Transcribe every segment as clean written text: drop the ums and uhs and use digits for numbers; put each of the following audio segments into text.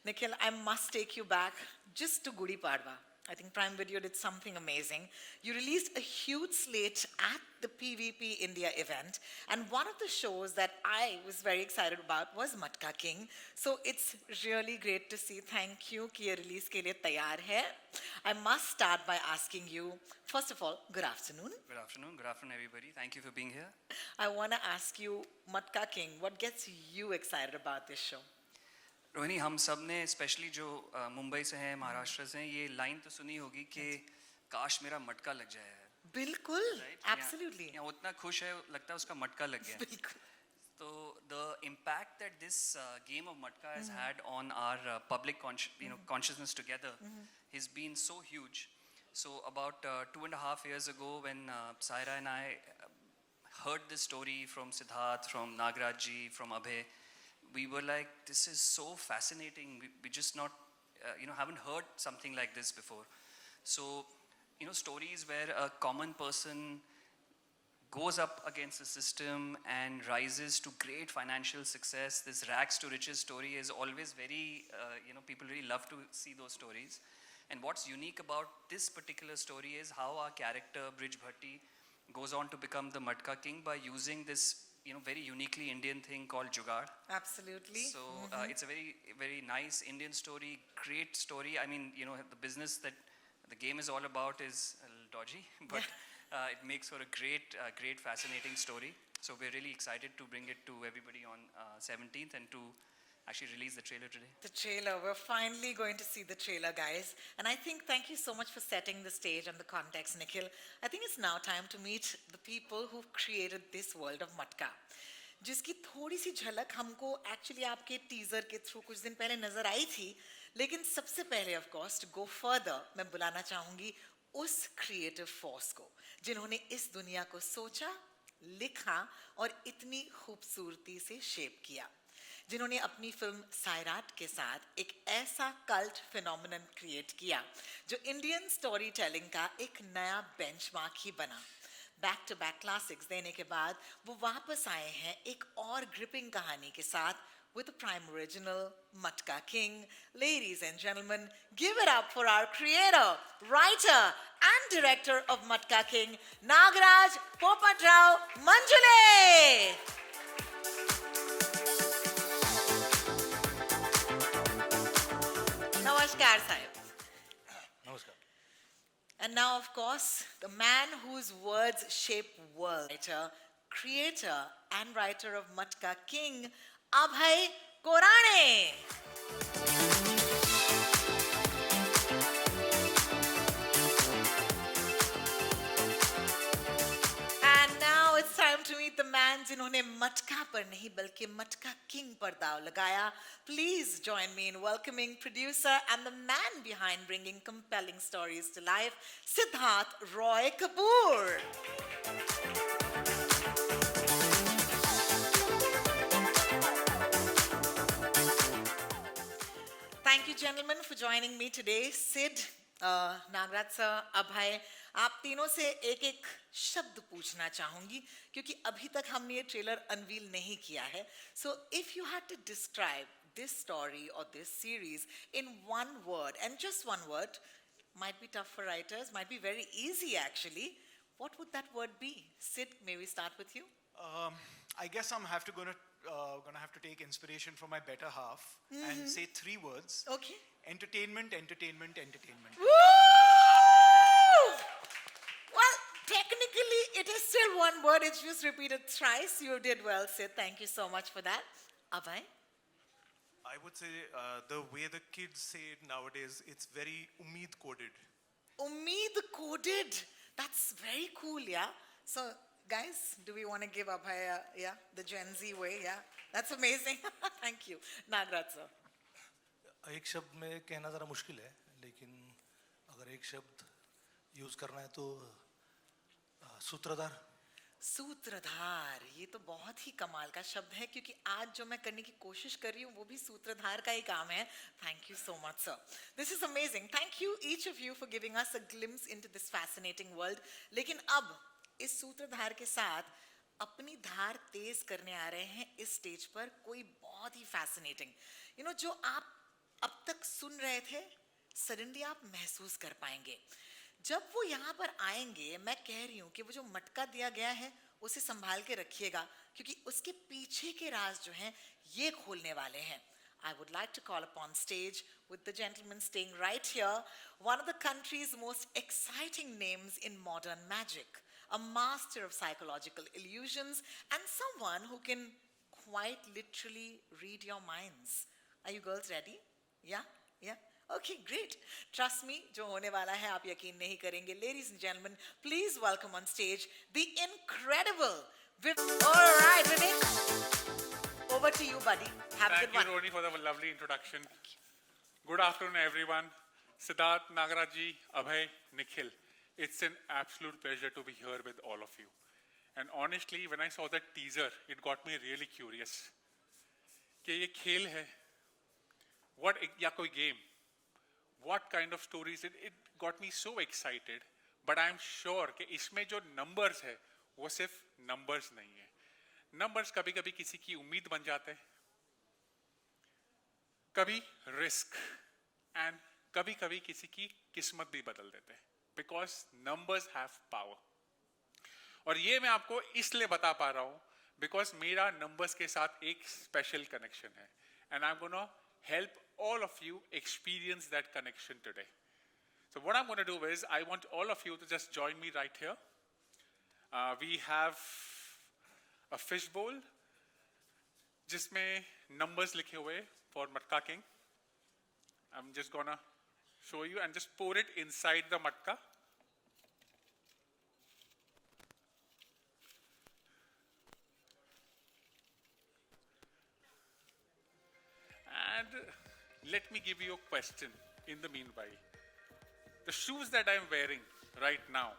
Nikhil, I must take you back just to Gudi Padwa. I think Prime Video did something amazing. You released a huge slate at the PVP India event, and one of the shows that I was very excited about was Matka King. So it's really great to see. Thank you कि ये release के लिए तैयार है. I must start by asking you, first of all, good afternoon. Good afternoon. Good afternoon, everybody. Thank you for being here. I want to ask you, Matka King, what gets you excited about this show? Rohini, हम सब ने specially जो मुंबई से हैं, महाराष्ट्र से हैं, ये line तो सुनी होगी कि काश मेरा मटका लग जाए. बिल्कुल, Right? absolutely. यहाँ उतना खुश है, लगता है उसका मटका लग गया. बिल्कुल. So the impact that this game of matka has had on our public consciousness together has been so huge. So about 2.5 years ago, when Saira and I heard this story from Siddharth, from Nagraj ji, from Abhay, we were like, this is so fascinating. We just not, haven't heard something like this before. So, stories where a common person goes up against the system and rises to great financial success. This rags to riches story is always very, people really love to see those stories. And what's unique about this particular story is how our character, Brij Bhatti, goes on to become the Matka King by using this, very uniquely Indian thing called Jugaad. Absolutely. So it's a very, very nice Indian story, great story. I mean, the business that the game is all about is a little dodgy, but it makes for a great, fascinating story. So we're really excited to bring it to everybody on 17th and to actually release the trailer today. The trailer. We're finally going to see the trailer, guys. And I think thank you so much for setting the stage and the context, Nikhil. I think it's now time to meet the people who've created this world of Matka. जिसकी थोड़ी सी झलक हमको actually आपके teaser के through कुछ दिन पहले नजर आई थी, लेकिन सबसे पहले of course to go further मैं बुलाना चाहूंगी उस क्रिएटिव फोर्स को जिन्होंने इस दुनिया को सोचा, लिखा और इतनी खूबसूरती से शेप किया, जिन्होंने अपनी फिल्म सायराट के साथ एक ऐसा कल्ट फिनोमिनन क्रिएट किया जो इंडियन स्टोरी टेलिंग का एक नया बेंचमार्क ही बना. बैक टू बैक क्लासिक्स देने के बाद वो वापस आए हैं एक और ग्रिपिंग कहानी के साथ with a prime original, Matka King. Ladies and gentlemen, give it up for our creator, writer and director of Matka King, Nagraj Popatrao Manjule. Namaskar, Sahib. Namaskar. And now, of course, the man whose words shape world, writer, creator and writer of Matka King, Abhay Korane. And now it's time to meet the man जिन्होंने मटका पर नहीं बल्कि मटका king पर दाव लगाया. Please join me in welcoming producer and the man behind bringing compelling stories to life, Siddharth Roy Kapoor. Thank you, gentlemen, for joining me today. Sid, Nagraj sir, Abhay, आप तीनों से एक शब्द पूछना चाहूंगी क्योंकि अभी तक हमने ये ट्रेलर अनवील नहीं किया है. So, if you had to describe this story or this series in one word, and just one word, might be tough for writers, might be very easy actually. What would that word be? Sid, may we start with you? I guess I'm gonna have to take inspiration from my better half and say 3 words. Okay. Entertainment, entertainment, entertainment. Woo! Well, technically, it is still one word. It's just repeated thrice. You did well, Sid. Thank you so much for that. Abhay? I would say the way the kids say it nowadays, it's very umid coded. Umid coded. That's very cool, yeah? So, guys, do we want to give Abhay, the Gen Z way, yeah? That's amazing. Thank you. Nagraj sir. एक शब्द में कहना ज़रा मुश्किल है, लेकिन अगर एक शब्द यूज़ करना है तो सूत्रधार. सूत्रधार, ये तो बहुत ही कमाल का शब्द है क्योंकि आज जो मैं करने की कोशिश कर रही हूँ वो भी सूत्रधार का ही काम है. Thank you so much, sir. This is amazing. Thank you each of you for giving us a glimpse into this fascinating world. लेकिन अब इस सूत्रधार के साथ अपनी धार तेज करने आ रहे हैं इस स्टेज पर कोई बहुत ही fascinating. जो आप अब तक सुन रहे थे, सडनली आप महसूस कर पाएंगे। जब वो यहाँ पर आएंगे, मैं कह रही हूँ कि वो जो मटका दिया गया है उसे संभाल के रखिएगा, क्योंकि उसके पीछे के राज जो हैं ये खोलने वाले हैं। I would like to call upon stage with the gentleman staying right here, one of the country's most exciting names in modern magic, a master of psychological illusions and someone who can quite literally read your minds. Are you girls ready? Yeah? Yeah? Okay, great. Trust me, जो होने वाला है आप यकीन नहीं करेंगे. Ladies and gentlemen, please welcome on stage the incredible All right, Vivek. Over to you, buddy. Have a Thank good you, one. Roni, for the lovely introduction. Good afternoon, everyone. Siddharth, Nagaraji, Abhay, Nikhil. It's an absolute pleasure to be here with all of you. And honestly, when I saw that teaser, it got me really curious. कि ये खेल है, what या कोई game, what kind of stories? It got me so excited. But I'm sure कि इसमें जो numbers है, वो सिर्फ numbers नहीं है. Numbers कभी-कभी किसी की उम्मीद बन जाते हैं, कभी रिस्क, एंड कभी-कभी किसी की किस्मत भी बदल देते हैं, बिकॉज नंबर्स हैव पावर. और ये मैं आपको इसलिए बता पा रहा हूं बिकॉज मेरा नंबर्स के साथ एक स्पेशल कनेक्शन है, and I am gonna help all of you experience that connection today. So what I'm going to do is I want all of you to just join me right here. We have a fish bowl जिसमें numbers लिखे हुए for Matka King. I'm just gonna show you and just pour it inside the matka. And let me give you a question in the meanwhile. The shoes that I'm wearing right now,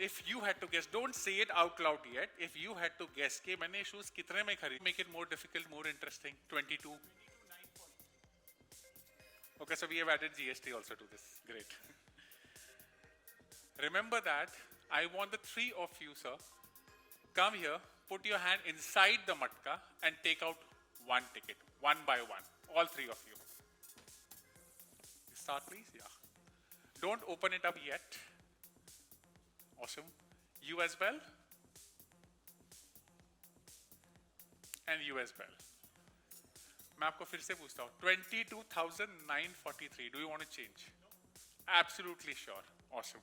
if you had to guess, don't say it out loud yet. If you had to guess कि मैंने shoes कितने में खरीदे, make it more difficult, more interesting. 22. Okay, so we have added GST also to this. Great. Remember that. I want the three of you, sir, come here, put your hand inside the matka and take out one ticket, one by one. All three of you. Start, please. Yeah. Don't open it up yet. Awesome. You as well. And you as well. मैं आपको फिर से पूछता हूँ 22,943. Do you want to change? Absolutely sure. Awesome.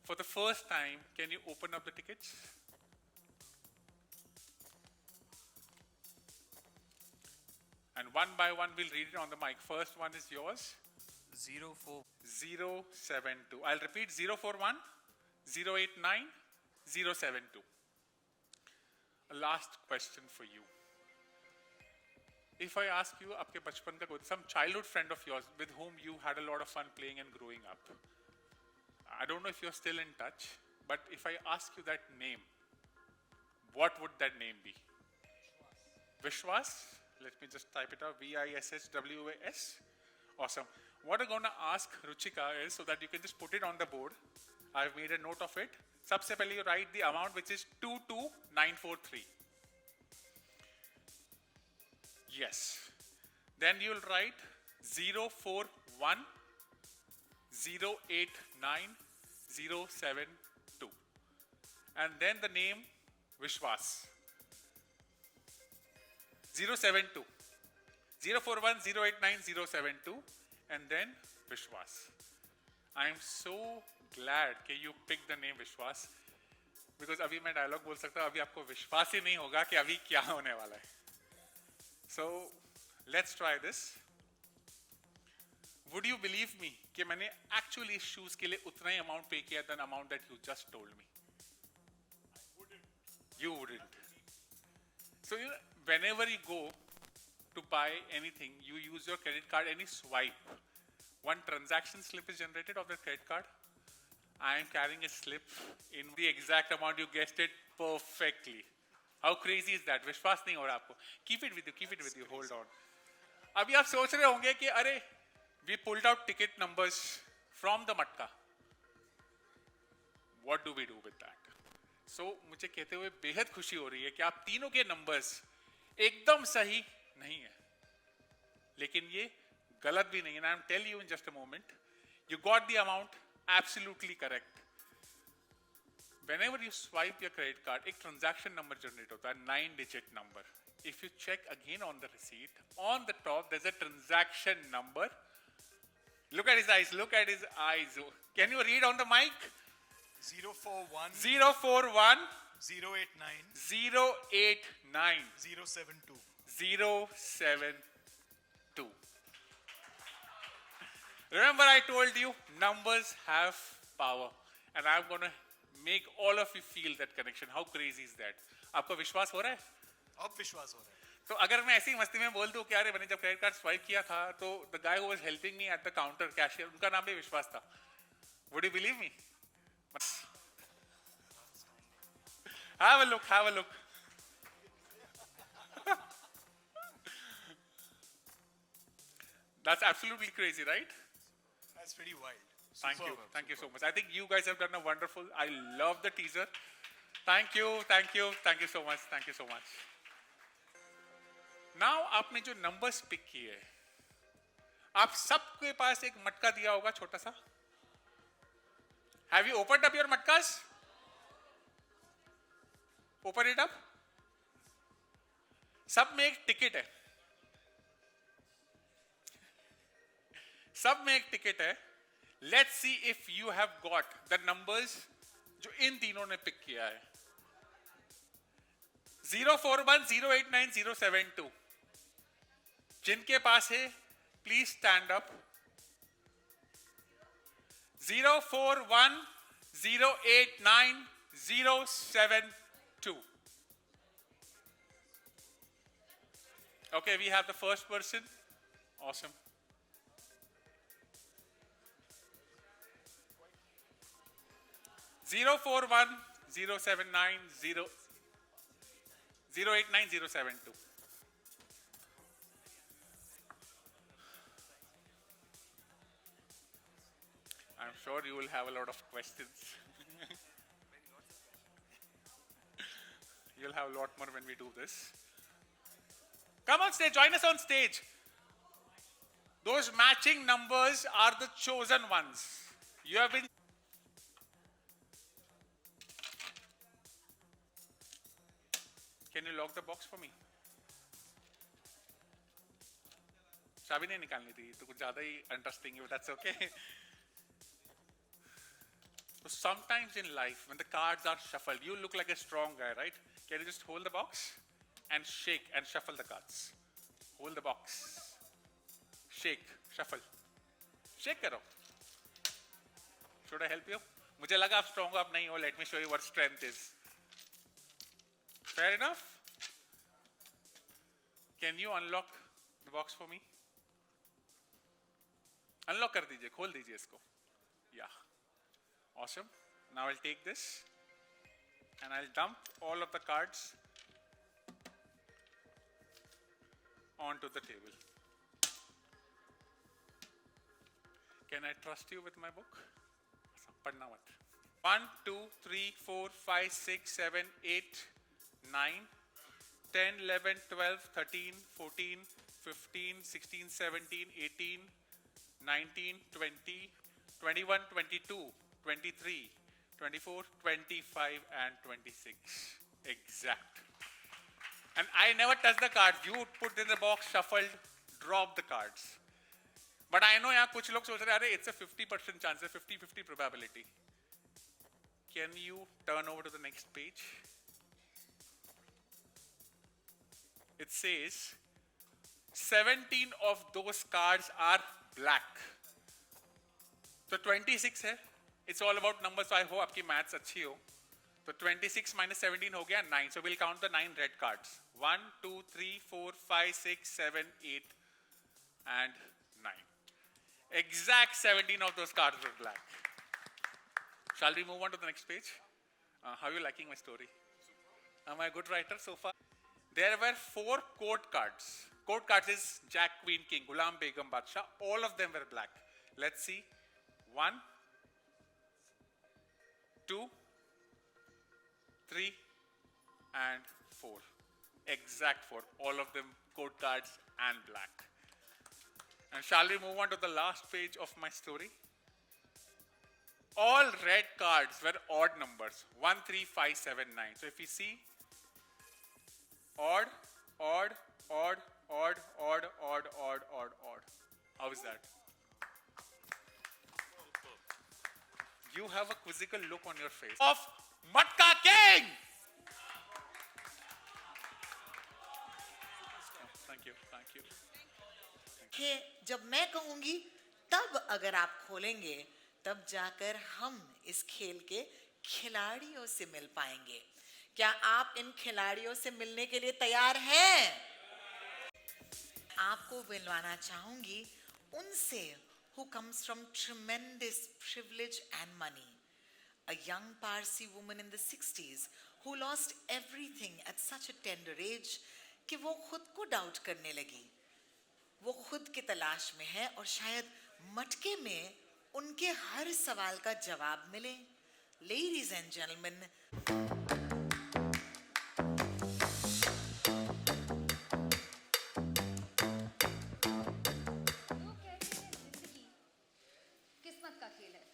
For the first time, can you open up the tickets? And one by one, we'll read it on the mic. First one is yours. 072. I'll repeat 041, 089, 072. A last question for you. If I ask you, आपके बचपन का कोई some childhood friend of yours with whom you had a lot of fun playing and growing up, I don't know if you're still in touch, but if I ask you that name, what would that name be? Vishwas? Let me just type it out. Vishwas. Awesome. What I'm going to ask Ruchika is so that you can just put it on the board. I've made a note of it. सबसे पहले you write the amount, which is 22,943. Yes. Then you'll write 041 089 072. And then the name Vishwas. 072. 041 089 072. And then Vishwas. I am so glad that you picked the name Vishwas. Because अभी मैं dialogue बोल सकता हूँ, अभी आपको विश्वास ही नहीं होगा कि अभी क्या होने वाला है. So, let's try this. Would you believe me कि मैंने actually इस shoes के लिए उतना ही amount pay किया than amount that you just told me? You wouldn't. So, you know, whenever you go to buy anything, you use your credit card, any swipe. One transaction slip is generated of the credit card. I am carrying a slip in the exact amount. You guessed it perfectly. How crazy is that? विश्वास नहीं हो रहा आपको? Keep it with you. Keep it with you. Hold on. अभी आप सोच रहे होंगे कि अरे, we pulled out ticket numbers from the matka. What do we do with that? So मुझे कहते हुए बेहद खुशी हो रही है कि आप तीनों के numbers एकदम सही नहीं है, लेकिन ये galat bhi nahi, and I'll tell you in just a moment. You got the amount absolutely correct. Whenever you swipe your credit card, एक transaction number generate होता है, 9-digit number. If you check again on the receipt, on the top there's a transaction number. Look at his eyes. Look at his eyes. Can you read on the mic? 041 041 089 089 072. 072. Remember, I told you numbers have power, and I'm going to make all of you feel that connection. How crazy is that? आपको विश्वास हो रहा है? अब विश्वास हो रहा है. तो अगर मैं ऐसी मस्ती में बोल दूं कि अरे मैंने जब क्रेडिट कार्ड स्वाइप किया था तो the guy who was helping me at the counter cashier उनका नाम भी विश्वास था. Would you believe me? Have a look, have a look. That's absolutely crazy, right? That's pretty wild. Thank you. Superb, Thank you so superb. much. I think you guys have done a wonderful. I love the teaser. Thank you. Thank you. Thank you so much. Thank you so much. Now, आपने जो numbers pick किए, आप सबके पास एक मटका दिया होगा छोटा सा. Have you opened up your matkas? Open it up. सब में एक टिकट है. सब में एक टिकट है. Let's see if you have got the numbers जो इन तीनों ने पिक किया है. 041 089 072. जिनके पास है please stand up. 041 089 072. Okay, we have the first person. Awesome. Zero 079 089 072. I'm sure you will have a lot of questions. You'll have a lot more when we do this. Come on stage, join us on stage. Those matching numbers are the chosen ones. You have been. Can you lock the box for me? चाबी नहीं निकालनी थी तो कुछ ज्यादा ही interesting है, but that's okay. So sometimes in life, when the cards are shuffled, you look like a strong guy, right? Can you just hold the box and shake and shuffle the cards? Hold the box. Shake, shuffle. Shake करो. Should I help you? मुझे लगा आप strong हो, आप नहीं हो. Let me show you what strength is. Fair enough? Can you unlock the box for me? Unlock कर दीजिए, खोल दीजिए इसको. Yeah. Awesome. Now I'll take this and I'll dump all of the cards onto the table. Can I trust you with my book? पढ़ना मत. 1, 2, 3, 4, 5, 6, 7, 8, 9, 10, 11, 12, 13, 14, 15, 16, 17, 18, 19, 20, 21, 22, 23, 24, 25, and 26. Exact. And I never touch the cards. You put in the box, shuffled, drop the cards. But I know यहाँ कुछ लोग सोच रहे हैं, it's a 50% chance, a 50-50 probability. Can you turn over to the next page? It says 17 of those cards are black. So 26 है. It's all about numbers, so I hope आपकी maths अच्छी हो. So 26 minus 17 हो गया 9. So we'll count the 9 red cards. 1, 2, 3, 4, 5, 6, 7, 8, and 9. Exact 17 of those cards were black. Shall we move on to the next page? How are you liking my story? Am I a good writer so far? There were 4 court cards. Court cards is Jack, Queen, King, Ghulam, Begum, Badshah. All of them were black. Let's see. 1, 2, 3, and 4. Exact 4. All of them court cards and black. And shall we move on to the last page of my story? All red cards were odd numbers 1, 3, 5, 7, 9. So if we see odd, odd, odd, odd, odd, odd, odd, odd, odd. How is that? You have a quizzical look on your face. Of Matka King! Thank you, thank you. कि जब मैं कहूंगी तब अगर आप खोलेंगे तब जाकर हम इस खेल के खिलाड़ियों से मिल पाएंगे। क्या आप इन खिलाड़ियों से मिलने के लिए तैयार हैं? आपको मिलवाना चाहूंगी उनसे who comes from tremendous privilege and money. A young Parsi woman in the 60s who lost everything at such a tender age कि वो खुद को डाउट करने लगी। वो खुद की तलाश में है और शायद मटके में उनके हर सवाल का जवाब मिले। Ladies and gentlemen, लोग कहते हैं जिंदगी किस्मत का खेल है।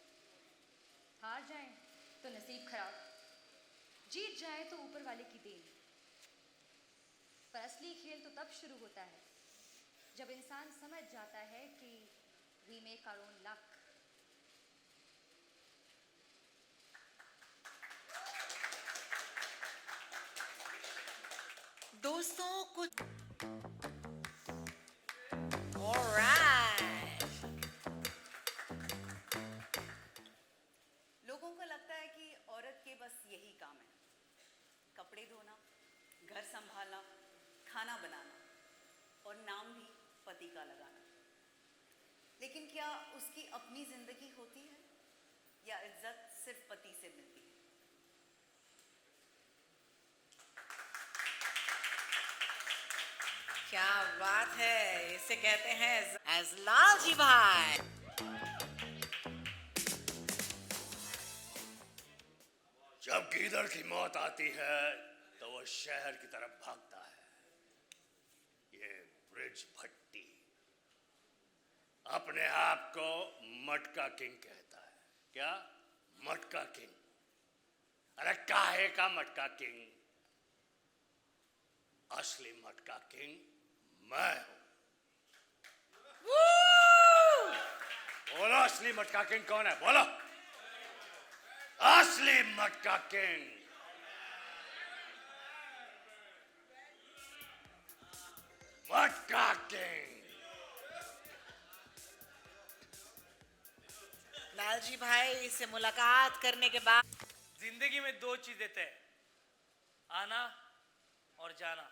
हार जाएं तो नसीब खराब, जीत जाए तो ऊपर वाले की देन। पर असली खेल तो तब शुरू होता है जब इंसान समझ जाता है कि we make our own luck. दोस्तों कुछ Alright. लोगों को लगता है कि औरत के बस यही काम है, कपड़े धोना, घर संभालना, खाना बनाना और नाम भी पति का लगाना। लेकिन क्या उसकी अपनी जिंदगी होती है या इज्जत सिर्फ पति से मिलती है? क्या बात है, इसे कहते हैं एजलाल जी भाई। जब गीदड़ की मौत आती है तो वो शहर की तरफ भागता है। ये ब्रिज भट्टी अपने आप को मटका किंग कहता है। क्या? मटका किंग। अरे काहे का मटका किंग? असली मटका किंग मैं हूं। बोलो असली मटका किंग कौन है? बोलो। असली मटका किंग मटका किंग। लालजी भाई से मुलाकात करने के बाद जिंदगी में दो चीजें तय, आना और जाना।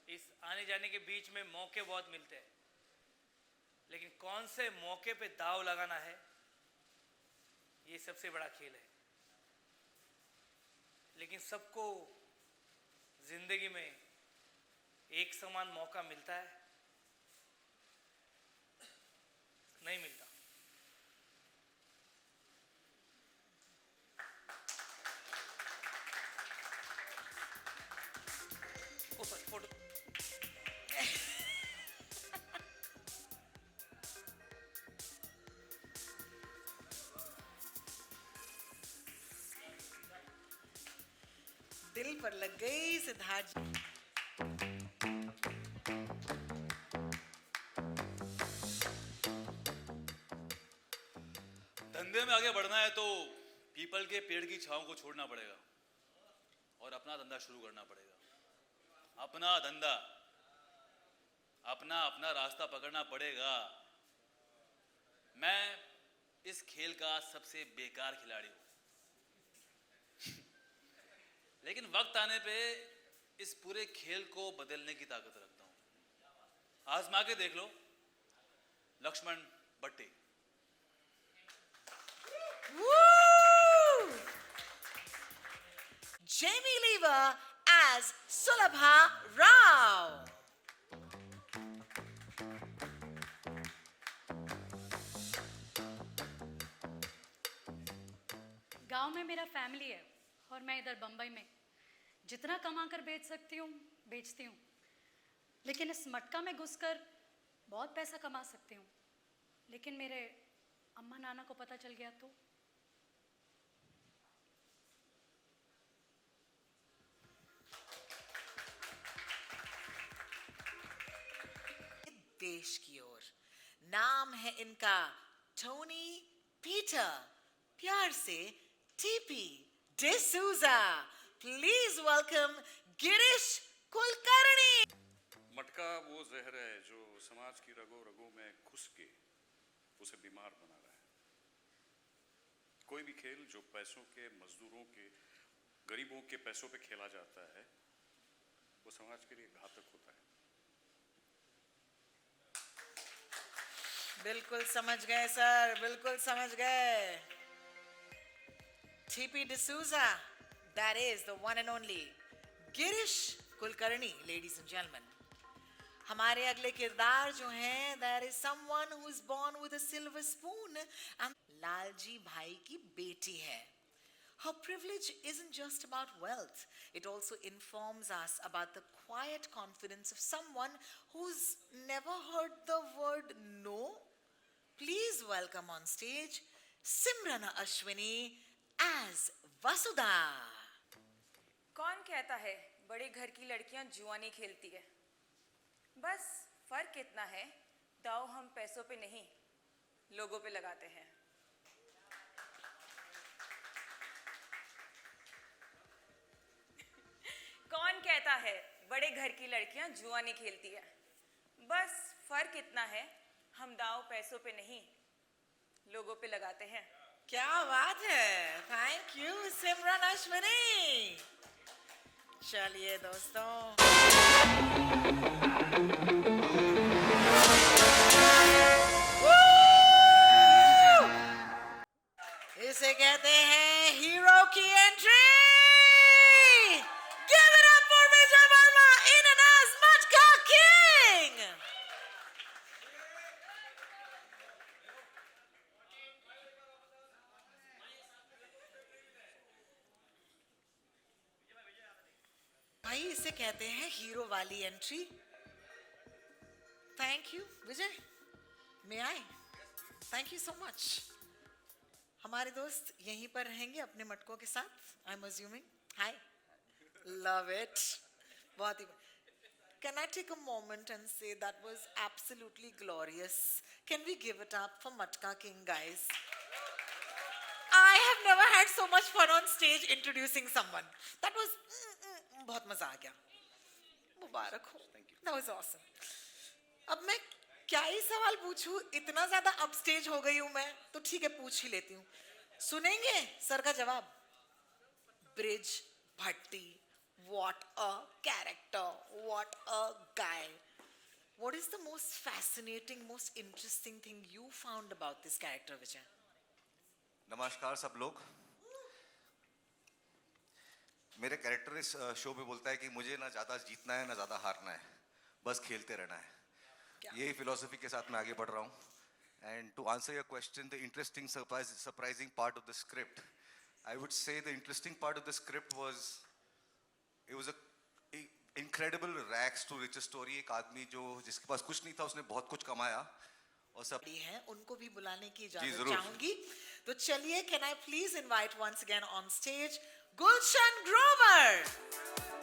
इस आने जाने के बीच में मौके बहुत मिलते हैं, लेकिन कौन से मौके पे दाव लगाना है, ये सबसे बड़ा खेल है। लेकिन सबको जिंदगी में एक समान मौका मिलता है? नहीं मिलता। ऊपर फोटो। दिल पर लग गई सिद्धार्थ जी। धंधे में आगे बढ़ना है तो पीपल के पेड़ की छांव को छोड़ना पड़ेगा और अपना धंधा शुरू करना पड़ेगा। अपना धंधा, अपना अपना रास्ता पकड़ना पड़ेगा। मैं इस खेल का सबसे बेकार खिलाड़ी हूं लेकिन वक्त आने पे इस पूरे खेल को बदलने की ताकत रखता हूं। आजमा के देख लो, लक्ष्मण भट्टी। Woo! Jamie Lever as Sulabha Rao. गांव में मेरा फैमिली है और मैं इधर बम्बई में जितना कमा कर बेच सकती हूँ बेचती हूँ, लेकिन इस मटका में घुसकर बहुत पैसा कमा सकती हूँ, लेकिन मेरे अम्मा नाना को पता चल गया तो? देश की ओर नाम है इनका टोनी पीटर, प्यार से TP D'Souza. Please welcome Girish Kulkarni. मटका वो जहर है जो समाज की रगों रगों में घुस के उसे बीमार बना रहा है। कोई भी खेल जो पैसों के, मजदूरों के, गरीबों के पैसों पे खेला जाता है वो समाज के लिए घातक होता है। बिल्कुल समझ गए सर, बिल्कुल समझ गए। TP D'Souza, that is the one and only Girish Kulkarni, ladies and gentlemen। हमारे अगले किरदार जो हैं, there is someone who is born with a silver spoon and Lalji भाई की बेटी है। Her privilege isn't just about wealth, it also informs us about the quiet confidence of someone who's never heard the word no. Please welcome on stage Simran Ashwini as Vasudha. कौन कहता है बड़े घर की लड़कियां जुआनी खेलती है? बस फर्क इतना है, दाव हम पैसों पे नहीं, लोगों पे लगाते हैं। कौन कहता है बड़े घर की लड़कियां जुआनी खेलती है? बस फर्क इतना है, हम दाव पैसों पे नहीं, लोगों पे लगाते हैं। क्या बात है, थैंक यू सिमरन अश्विनी। चलिए दोस्तों, इसे कहते हैं हीरो की entry. Give it up for Vijay Verma in and as Matka King. भाई इसे कहते हैं हीरो वाली entry. Thank you Vijay, may I? Thank you so much. हमारे दोस्त यहीं पर रहेंगे अपने मटकों के साथ, I am assuming. Hi, love it, बहुत ही। Can I take a moment and say that was absolutely glorious? Can we give it up for Matka King, guys? I have never had so much fun on stage introducing someone. That was बहुत मजा आ गया। मुबारक हो, that was awesome. अब मैं क्या ही सवाल पूछूं, इतना ज्यादा अपस्टेज हो गई हूं मैं, तो ठीक है पूछ ही लेती हूँ। सुनेंगे सर का जवाब? Bridge Bhatti, what a character, what a guy. What is the most fascinating, most interesting thing you found about this character, Vijay? नमस्कार सब लोग। मेरे कैरेक्टर इस शो में बोलता है कि मुझे ना ज़्यादा जीतना है ना ज़्यादा हारना है, बस खेलते रहना है। यही फिलॉसफी के साथ मैं आगे बढ़ रहा हूँ। And to answer your question, the interesting surprising part of the script, I would say the interesting part of the script was it was a incredible rags to riches story. एक आदमी जो जिसके पास कुछ नहीं था, उसने बहुत कुछ कमाया और सब हैं, उनको भी बुलाने की जी, इजाजत जरूर। चाहूंगी। तो चलिए, can I please invite once again on stage Gulshan Grover,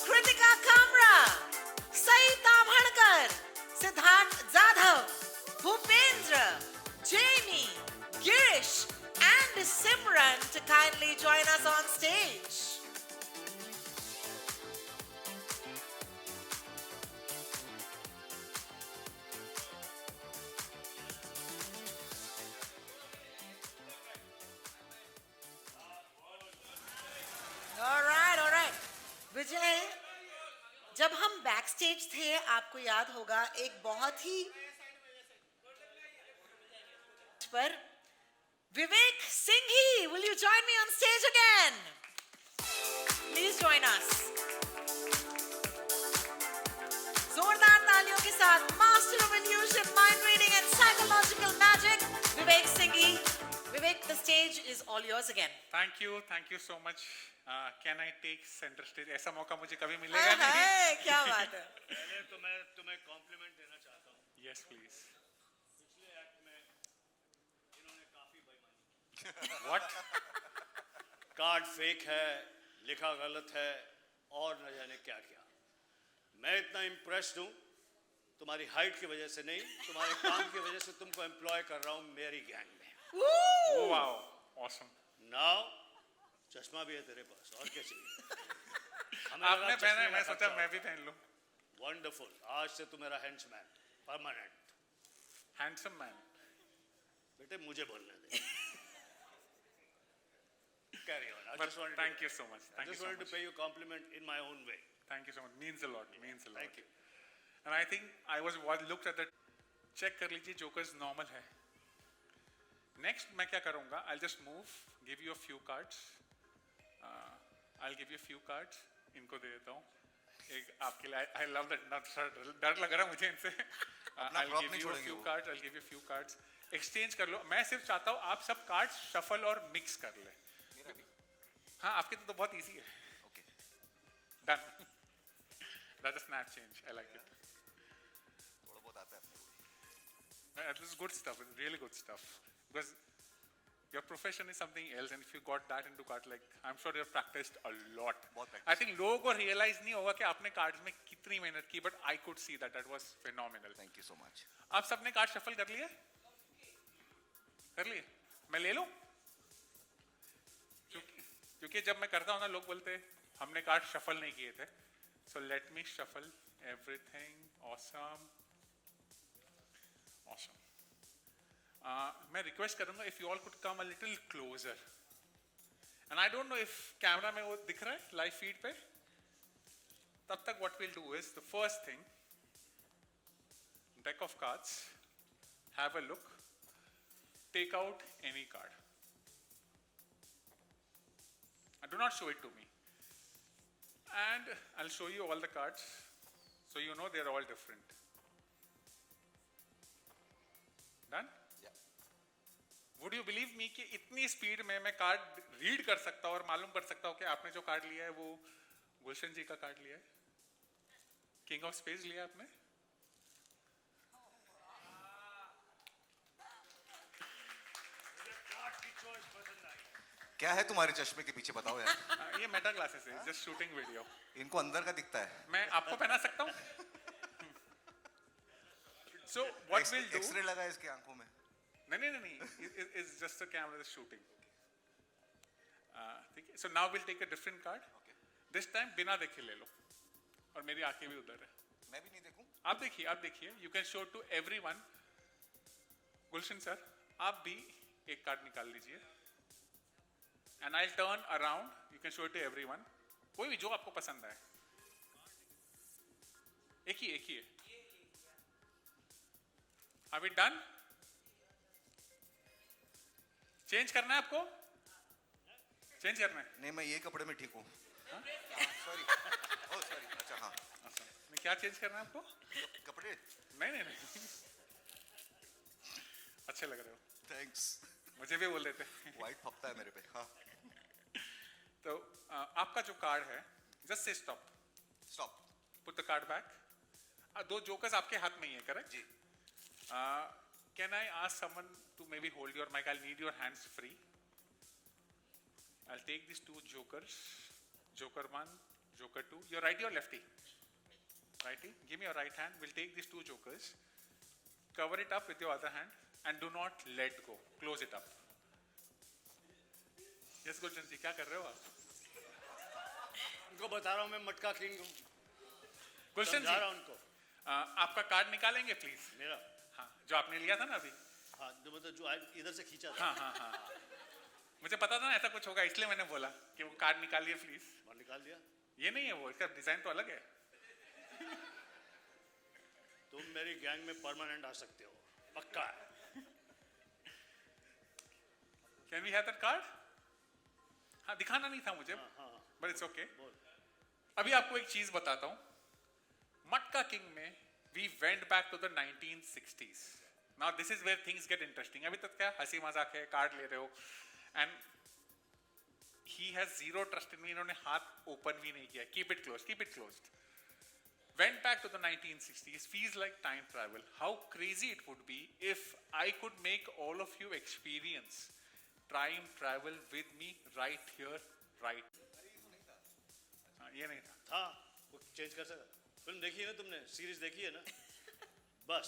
Kritika Kamra, Sai Tamhankar, Siddharth Jadhav, Bhupendra, Jamie, Girish and Simran to kindly join us on stage. All right. विजय, जब हम बैक स्टेज थे, आपको याद होगा एक बहुत ही पर Vivek Singhi, will you join me on stage again? Please join us. जोरदार तालियों के साथ Master of Illusion, Mind Reading and Psychological Magic, Vivek Singhi. Vivek, the stage is all yours again. Thank you so much. Can I take center stage? ऐसा मौका मुझे कभी मिलेगा नहीं। क्या बात है? पहले तो मैं तुम्हें कॉम्प्लीमेंट देना चाहता हूँ। Yes, please. What? Card fake है, लिखा गलत है और न जाने क्या क्या। मैं इतना इम्प्रेस्ड हूँ तुम्हारी हाइट की वजह से नहीं, तुम्हारे काम की वजह से तुमको एम्प्लॉय कर रहा हूँ मेरी गैंग में। Oh, wow. Awesome. नाउ चश्मा भी है तेरे पास, और क्या चाहिए? आपने पहना है, मैं सोचा मैं भी पहन लूं। वंडरफुल, आज से तू मेरा हैंड्समैन, परमानेंट। Handsome man. बेटे मुझे बोलने दे। Carry on. I But just wanted thank you so much. I Thank you just so wanted to much. pay you a compliment in my own way. Thank you so much. Means a lot. Means a lot. Thank you. And I think I was looked at that. Check कर लीजिए, Joker's normal है. Next मैं क्या करूँगा? I'll just move, give you a few cards. I'll give you a few cards. इनको दे देता हूँ. एक आपके लिए. I love that. डर लग रहा है मुझे इनसे. I'll give you a few cards. I'll give you a few cards. Exchange कर लो. मैं सिर्फ चाहता हूँ आप सब cards shuffle और mix कर ले. हाँ, आपके तो बहुत easy है. Okay. Done. That's a snap change. I like it. थोड़ा बहुत आता है अपने को। This is good stuff. It's really good stuff. Because your profession is something else, and if you got that into card, like I'm sure you've practiced a lot. I think लोगों को realize नहीं होगा कि आपने cards में कितनी मेहनत की, but I could see that was phenomenal. Thank you so much. आप सबने कार्ड शफल कर लिए? कर लिए? मैं ले लूं? क्योंकि जब मैं करता हूं ना लोग बोलते हमने कार्ड शफल नहीं किए थे. So let me shuffle everything. Awesome. Awesome. मैं रिक्वेस्ट करूंगा if you all could come a little closer. And I don't know if camera में वो दिख रहा है लाइव फीड पे. तब तक what we'll do is the first thing, deck of cards, have a look, take out any card. And do not show it to me. And I'll show you all the cards so you know they're all different. Done? Yeah. Would you believe me कि इतनी speed में मैं card read कर सकता हूँ और मालूम कर सकता हूँ कि आपने जो कार्ड लिया है वो गुलशन जी का कार्ड लिया है? किंग ऑफ स्पेस लिया आपने? क्या है तुम्हारे चश्मे के पीछे बताओ यार। ये मेटा ग्लासेस है, जस्ट शूटिंग वीडियो. इनको अंदर का दिखता है। मैं आपको पहना सकता हूँ? So what we'll do? X ray लगा है इसकी आंखों में। नहीं. It's just a camera that's shooting. ठीक है. So now we'll take a different card. Okay. This time बिना देखे ले लो. और मेरी आंखें भी उधर है. मैं भी नहीं देखूं? आप देखिए. You can show to everyone. Gulshan sir, आप भी एक कार्ड निकाल लीजिए. And I'll turn around. You can show it to everyone. कोई भी जो आपको पसंद आए. एक ही है. Are we done? चेंज करना है आपको? चेंज करना है? नहीं, मैं ये कपड़े में ठीक हूँ। सॉरी। Oh sorry. अच्छा हाँ। क्या चेंज करना है आपको? कपड़े? नहीं. अच्छे लग रहे हो. थैंक्स। मुझे भी बोल देते. व्हाइट फपता है मेरे पे। हाँ. तो आपका जो कार्ड है, just say stop. Stop. Put the card back. दो जोकर्स आपके हाथ में ही है, करेक्ट? जी. Can I ask someone to maybe hold your mic? I'll need your hands free. I'll take these two jokers. Joker 1, Joker 2. You're righty or lefty? Righty. Give me your right hand. We'll take these two jokers. Cover it up with your other hand and do not let go. Close it up. Yes, Gulshan ji, क्या कर रहे हो आप? उनको बता रहा हूँ मैं मटका किंग हूँ. गुलशन जी, उनको. आपका कार्ड निकालेंगे प्लीज. मेरा. हाँ, जो आपने लिया था ना अभी. हाँ, जो मतलब जो इधर से खींचा था. हाँ. मुझे पता था ना ऐसा कुछ होगा, इसलिए मैंने बोला कि वो कार्ड निकालिए प्लीज. और निकाल दिया. ये नहीं है वो, इसका डिजाइन तो अलग है. तुम मेरी गैंग में परमानेंट आ सकते हो, पक्का है. Can we have that card? हाँ, दिखाना नहीं था मुझे, but it's okay. अभी आपको एक चीज बताता हूँ. मटका किंग में we went back to the 1960s. Now this is where things get interesting. अभी तक क्या हंसी मजाक है, कार्ड ले रहे हो, and he has zero trust in me. इन्होंने हाथ open भी नहीं किया. Keep it closed. Went back to the 1960s. Feels like time travel. How crazy it would be if I could make all of you experience time travel with me right here, right. हाँ, ये नहीं था. था वो change कर सकता. Film देखी है ना तुमने, सीरीज देखी है ना? बस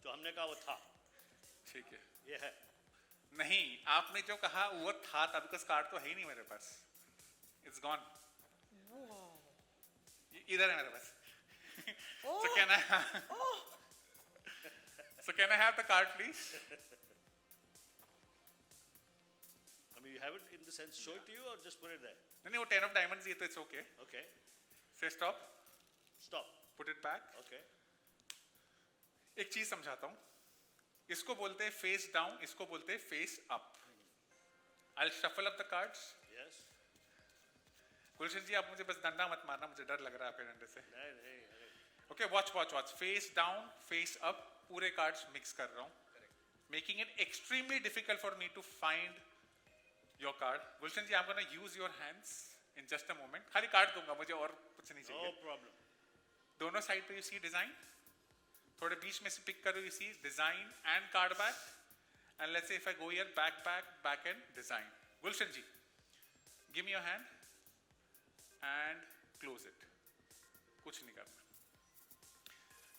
जो हमने कहा वो था. ठीक है. ये है. नहीं, आपने जो कहा वो था तब, बिकॉज कार्ड तो है ही नहीं मेरे पास. It's gone. इधर है मेरे पास. So can I have the card, please? I mean, you have it in the sense, show it to you or just put it there? नहीं, वो 10 of diamonds ये तो it's okay. Okay. Say stop. Stop. Put it back. Okay. एक चीज समझाता हूँ. इसको बोलते हैं face down, इसको बोलते हैं face up. I'll shuffle up the cards. Yes. गुलशन जी, आप मुझे बस डंडा मत मारना, मुझे डर लग रहा है आपके डंडे से. नहीं नहीं अरे. Okay, watch. Face down, face up. पूरे cards mix कर रहा हूँ. Making it extremely difficult for me to find your card. Gulshan ji, I'm gonna use your hands in just a moment. खाली कार्ड दूंगा, मुझे और कुछ नहीं चाहिए. No problem. दोनों साइड पे you see design. थोड़े बीच में से पिक करो, you see design and card back. And let's say if I go here, back and design. Gulshan ji, give me your hand and close it. कुछ नहीं करना.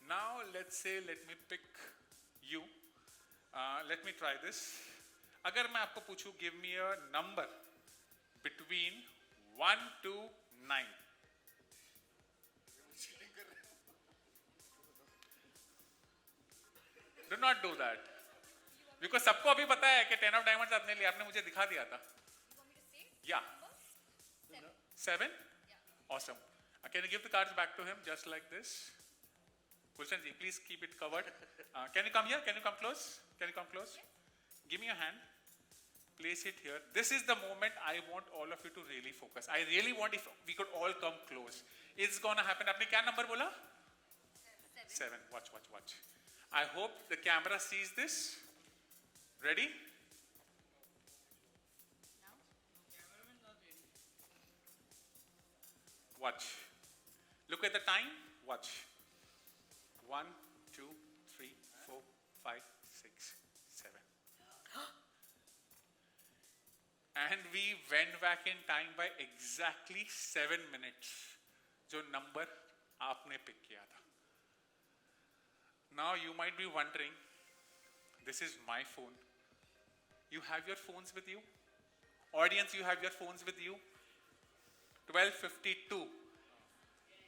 Now let's say, let me pick you. Let me try this. अगर मैं आपको पूछूं, give me a number between 1 to 9. Do not do that. Because सबको अभी पता है कि 10 of diamonds आपने लिया, आपने मुझे दिखा दिया था. Yeah. 7? Awesome. Can you give the cards back to him just like this? Gulshan ji, please keep it covered. Can you come here? Can you come close? Can you come close? Give me your hand. Place it here. This is the moment I want all of you to really focus. I really want if we could all come close. It's gonna happen. आपने क्या number बोला? 7. Watch. I hope the camera sees this. Ready? Watch. Look at the time. Watch. 1, 2, 3, 4, 5, 6, 7. And we went back in time by exactly 7 minutes. जो number आपने pick किया था. Now you might be wondering, this is my phone. You have your phones with you? Audience, you have your phones with you? 12:52.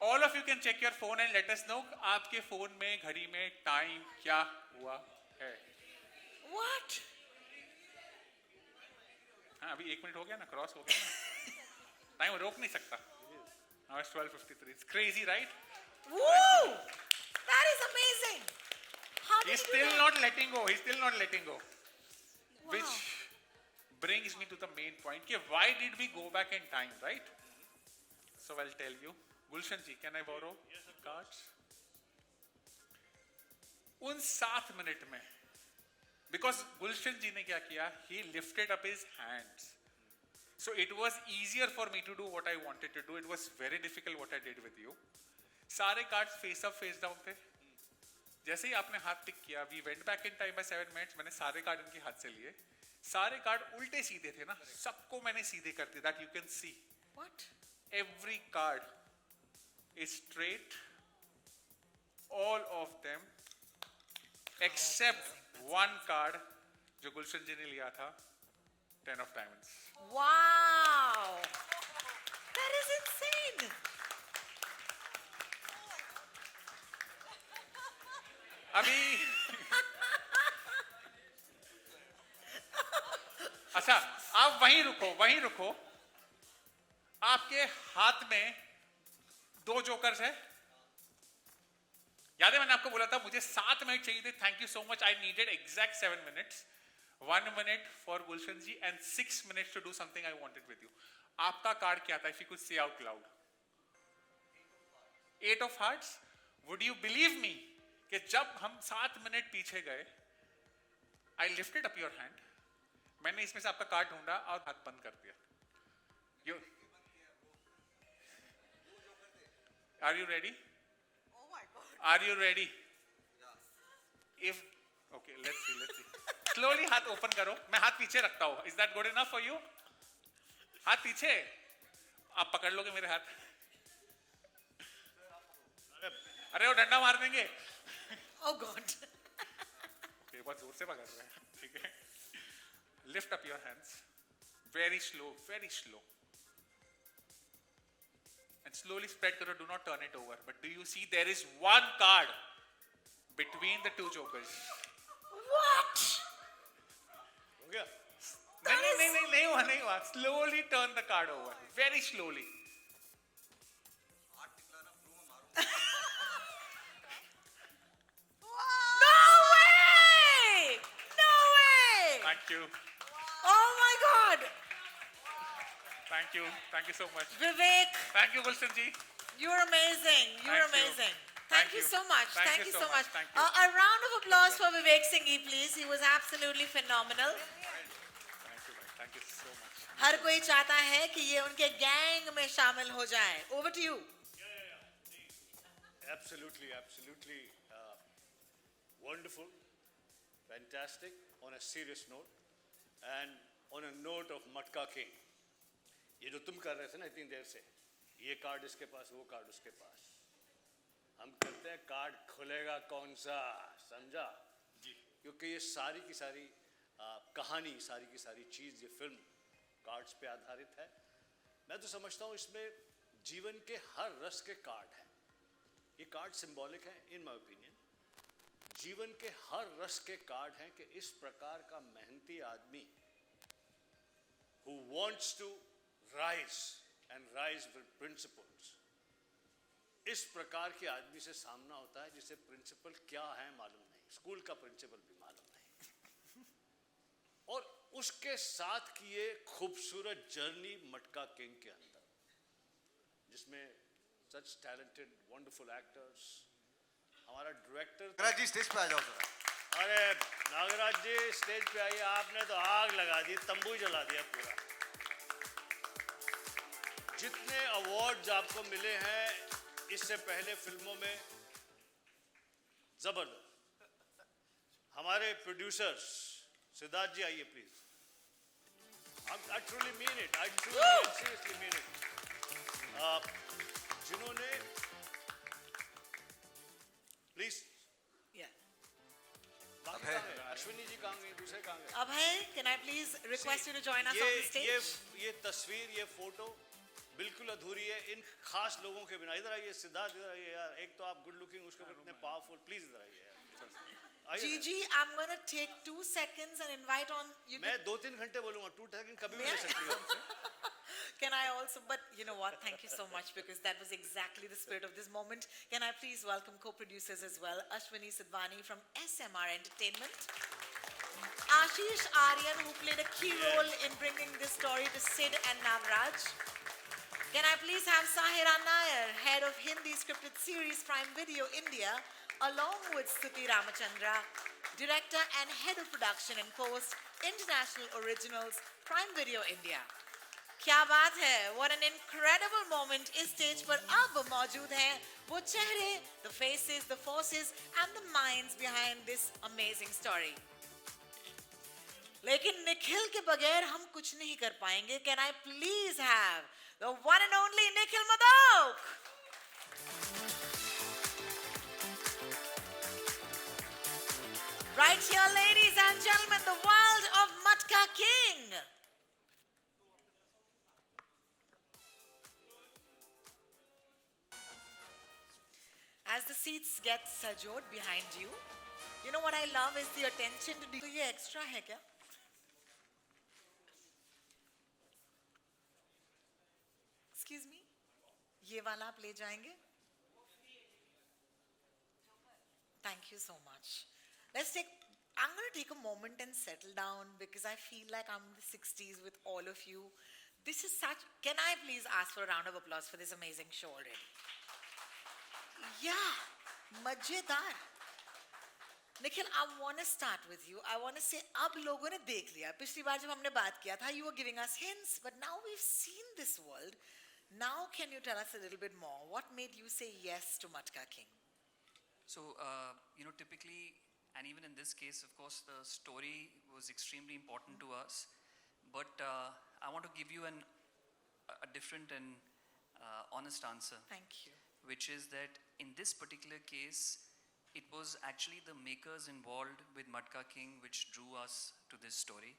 All of you can check your phone and let us know आपके phone में घड़ी में time क्या हुआ है. What? हाँ, अभी 1 minute हो गया ना, क्रॉस हो गया ना. टाइम रोक नहीं सकता. Now it's 12:53. It's crazy, right? Woo! That is amazing. How did He's you do still that? not letting go. He's still not letting go. Wow. Which brings me to the main point. कि why did we go back in time, right? So I'll tell you. Gulshan ji, can I borrow cards? उन 7 minute में, because Gulshan ji ने क्या किया? He lifted up his hands. So it was easier for me to do what I wanted to do. It was very difficult what I did with you. सारे cards face up, face down थे. जैसे ही आपने हाथ pick किया, we went back in time by 7 minutes. मैंने सारे card इनके हाथ से लिए. सारे कार्ड उल्टे सीधे थे ना, सबको मैंने सीधे कर दिया. That you can see. What? Every card is straight. All of them, except one card, जो गुलशन जी ने लिया था, 10 of diamonds. Wow! That is insane. अभी अच्छा, आप वहीं रुको. आपके हाथ में 2 जोकर्स है. याद है मैंने आपको बोला था मुझे 7 मिनट चाहिए थे. Thank you so much. I needed exact 7 minutes. 1 minute for Gulshan ji and 6 minutes to do something I wanted with you. आपका कार्ड क्या था? If you could say out loud. 8 of hearts. Would you believe me कि जब हम 7 minute पीछे गए, I lifted up your hand. मैंने इसमें से आपका कार्ड ढूंढा और हाथ बंद कर दिया. Are you ready? Oh my God. Are you ready? If okay, let's see. slowly हाथ open करो. मैं हाथ पीछे रखता हूँ. Is that good enough for you? हाथ पीछे. आप पकड़ लोगे मेरे हाथ. अरे वो डंडा मार देंगे. Oh God. Okay, बहुत जोर से पकड़ रहे हैं. ठीक है. Lift up your hands. Very slow, very slow. And slowly spread karo, do not turn it over. But do you see there is one card between the two jokers? What? हो गया? नहीं हुआ. Slowly turn the card over. Very slowly. No way! No way! Thank you. Oh my God! Thank you. Thank you so much. Vivek, Thank you, Gulshan ji. you're amazing. You're Thank you. amazing. Thank Thank you you. so much. Thank you so much. Thank you. A round of applause for Vivek Singhi, please. He was absolutely phenomenal. Thank you, bhai. Thank you so much. हर कोई चाहता है कि ये उनके gang में शामिल हो जाए. Over to you. Absolutely, absolutely wonderful, fantastic. On a serious note, and on a note of Matka King, ये जो तुम कर रहे थे ना इतनी देर से, ये कार्ड इसके पास, वो कार्ड उसके पास, हम करते हैं कार्ड खुलेगा कौन सा, समझा? जी. क्योंकि ये सारी की सारी कहानी, सारी की सारी चीज़, ये फिल्म कार्ड्स पे आधारित है. मैं तो समझता हूँ इसमें जीवन के हर रस के कार्ड हैं. ये कार्ड सिंबॉलिक है इन माय ओपिनियन. जीवन के हर रस के कार्ड हैं कि इस प्रकार का मेहनती आदमी who wants to rise and rise with principles, इस प्रकार के आदमी से सामना होता है जिसे प्रिंसिपल क्या है मालूम नहीं, स्कूल का प्रिंसिपल भी मालूम नहीं, और उसके साथ की ये खूबसूरत जर्नी मटका किंग के अंदर, जिसमें such talented wonderful actors, हमारा डायरेक्टर नागराज जी स्टेज पे आ जाओ जरा. अरे नागराज जी स्टेज पे आइए. आपने तो आग लगा दी, तंबू जला दिया पूरा. जितने अवार्ड्स आपको मिले हैं इससे पहले फिल्मों में, जबरदस्त. हमारे प्रोड्यूसर्स सिद्धार्थ जी आइए please. I truly mean it. I truly seriously mean it. जिन्होंने प्लीज Yeah. बाकी कहाँ गए? अश्विनी जी कहाँ गए? दूसरे कहाँ गए? Abhay, can I please request you to join us ये on the stage? ये तस्वीर, ये फोटो बिल्कुल अधूरी है इन खास लोगों के बिना. इधर आइए सिद्धार्थ, इधर आइए यार. एक तो आप गुड लुकिंग, उसके बाद इतने पावरफुल. प्लीज इधर आइए यार. आइए ना. Gigi, I'm going to take 2 seconds and invite on you. मैं 2-3 घंटे बोलूंगा. 2 सेकंड कभी भी ले सकती हो. Can I also, but you know what, thank you so much because that was exactly the spirit of this moment. Can I please welcome co-producers as well, Ashwini Sidhwani from SMR Entertainment, Ashish Aryan, who played a key role in bringing this story to Sid and Nagraj. Can I please have Sahira Nair, head of Hindi scripted series Prime Video India, along with Stuti Ramachandra, director and head of production and post International Originals Prime Video India. क्या बात है, what an incredible moment. इस stage पर अब मौजूद हैं वो चेहरे, the faces, the forces and the minds behind this amazing story. लेकिन निखिल के बगैर हम कुछ नहीं कर पाएंगे. Can I please have the one and only Nikhil Madok? Right here, ladies and gentlemen, the world of Matka King. As the seats get sajod behind you, you know what I love is the attention to detail. तो ये extra है क्या? Excuse me, ये वाला आप ले जाएंगे? Thank you so much. I'm going to take a moment and settle down because I feel like I'm in the 60s with all of you. This is such, can I please ask for a round of applause for this amazing show already? Yeah, मजेदार. Nikhil, I want to start with you. I want to say, अब लोगों ने देख लिया. पिछली बार जब हमने बात किया था, you were giving us hints, but now we've seen this world. Now, can you tell us a little bit more? What made you say yes to Matka King? So, typically And even in this case, of course, the story was extremely important to us. But I want to give you a different and honest answer. Thank you. Which is that in this particular case, it was actually the makers involved with Matka King which drew us to this story.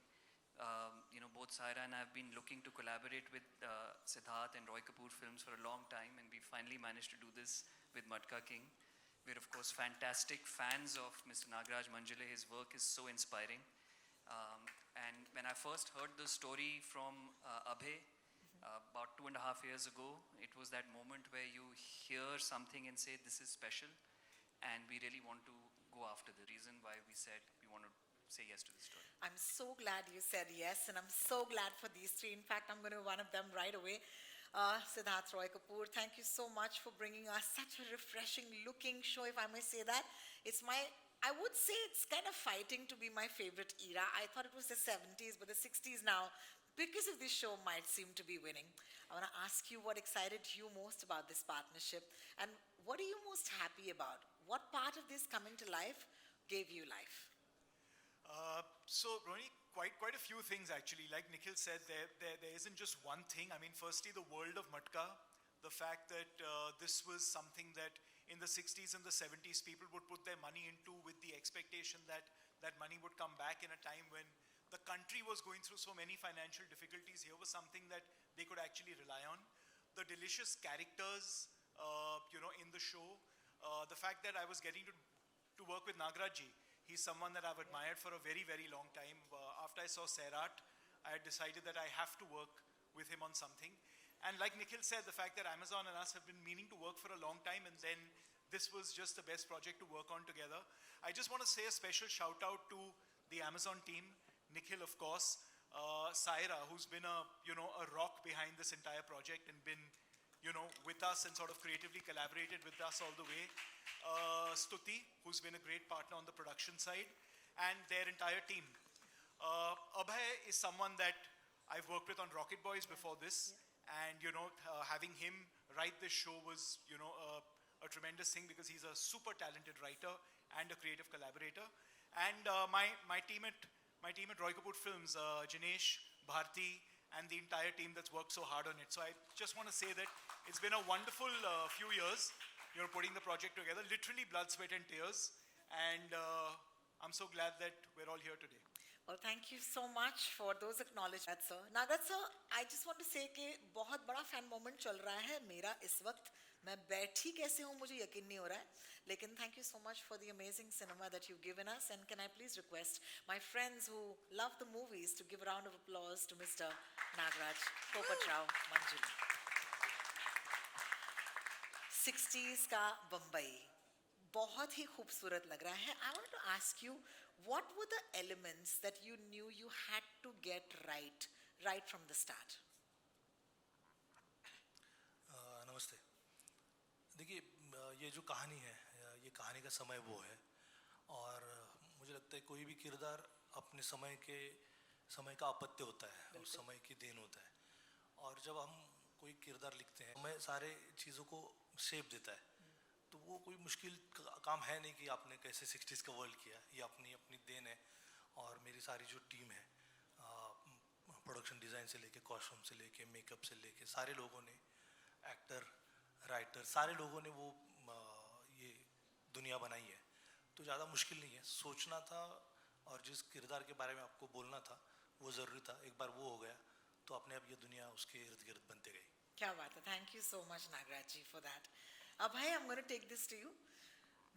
Both Saira and I have been looking to collaborate with Siddharth and Roy Kapoor Films for a long time, and we finally managed to do this with Matka King. We're of course fantastic fans of Mr. Nagaraj Manjule. His work is so inspiring. And when I first heard the story from Abhay, about 2.5 years ago, it was that moment where you hear something and say, this is special, and we really want to go after the reason why we said we want to say yes to the story. I'm so glad you said yes, and I'm so glad for these three. In fact, I'm going to one of them right away. Siddharth Roy Kapoor, thank you so much for bringing us such a refreshing looking show, if I may say that. I would say it's kind of fighting to be my favorite era. I thought it was the 70s, but the 60s now, because of this show, might seem to be winning. I want to ask you what excited you most about this partnership, and what are you most happy about? What part of this coming to life gave you life? So, Roni, quite a few things actually. Like Nikhil said, there isn't just one thing. I mean, firstly, the world of Matka, the fact that this was something that in the 60s and the 70s people would put their money into with the expectation that that money would come back in a time when the country was going through so many financial difficulties. Here was something that they could actually rely on. The delicious characters, in the show. The fact that I was getting to work with Nagaraj ji. He's someone that I've admired for a very, very long time. After I saw Sairat, I had decided that I have to work with him on something. And like Nikhil said, the fact that Amazon and us have been meaning to work for a long time, and then this was just the best project to work on together. I just want to say a special shout out to the Amazon team, Nikhil, of course, Saira, who's been a rock behind this entire project and been, with us and sort of creatively collaborated with us all the way. Stuti, who's been a great partner on the production side, and their entire team. Abhay is someone that I've worked with on Rocket Boys before this, and having him write this show was a tremendous thing, because he's a super talented writer and a creative collaborator. And my team at Roy Kapoor Films, Jinesh, Bharti, and the entire team that's worked so hard on it. So I just want to say that it's been a wonderful few years. Putting the project together, literally blood, sweat and tears, and I'm so glad that we're all here today. Well, thank you so much for those acknowledgements, sir. Nagaraj sir, I just want to say कि बहुत बड़ा fan moment चल रहा है मेरा इस वक्त. मैं बैठी कैसे हूँ मुझे यकीन नहीं हो रहा है. लेकिन thank you so much for the amazing cinema that you've given us, and can I please request my friends who love the movies to give a round of applause to Mr. Nagaraj Popatrao Manjule. 60s का बम्बई बहुत ही खूबसूरत लग रहा है. I want to ask you, what were the elements that you knew you had to get right from the start? नमस्ते. देखिए, ये जो कहानी है, ये कहानी का समय वो है, और मुझे लगता है कोई भी किरदार अपने समय का अपत्य होता है और समय की देन होता है. और जब हम कोई किरदार लिखते हैं, हमें सारे चीज़ों को शेप देता है. तो वो कोई मुश्किल काम है नहीं कि आपने कैसे 60s का वर्ल्ड किया. ये अपनी देन है. और मेरी सारी जो टीम है, प्रोडक्शन डिज़ाइन से लेके कॉस्ट्यूम से लेके मेकअप से लेके सारे लोगों ने, एक्टर, राइटर, सारे लोगों ने वो ये दुनिया बनाई है. तो ज़्यादा मुश्किल नहीं है. सोचना था और जिस किरदार के बारे में आपको बोलना था वो ज़रूरी था. एक बार वो हो गया तो अपने आप ये दुनिया उसके इर्द गिर्द बनते गई. क्या बात है. Thank you so much Nagaraj ji for that. Abhay, I'm going to take this to you.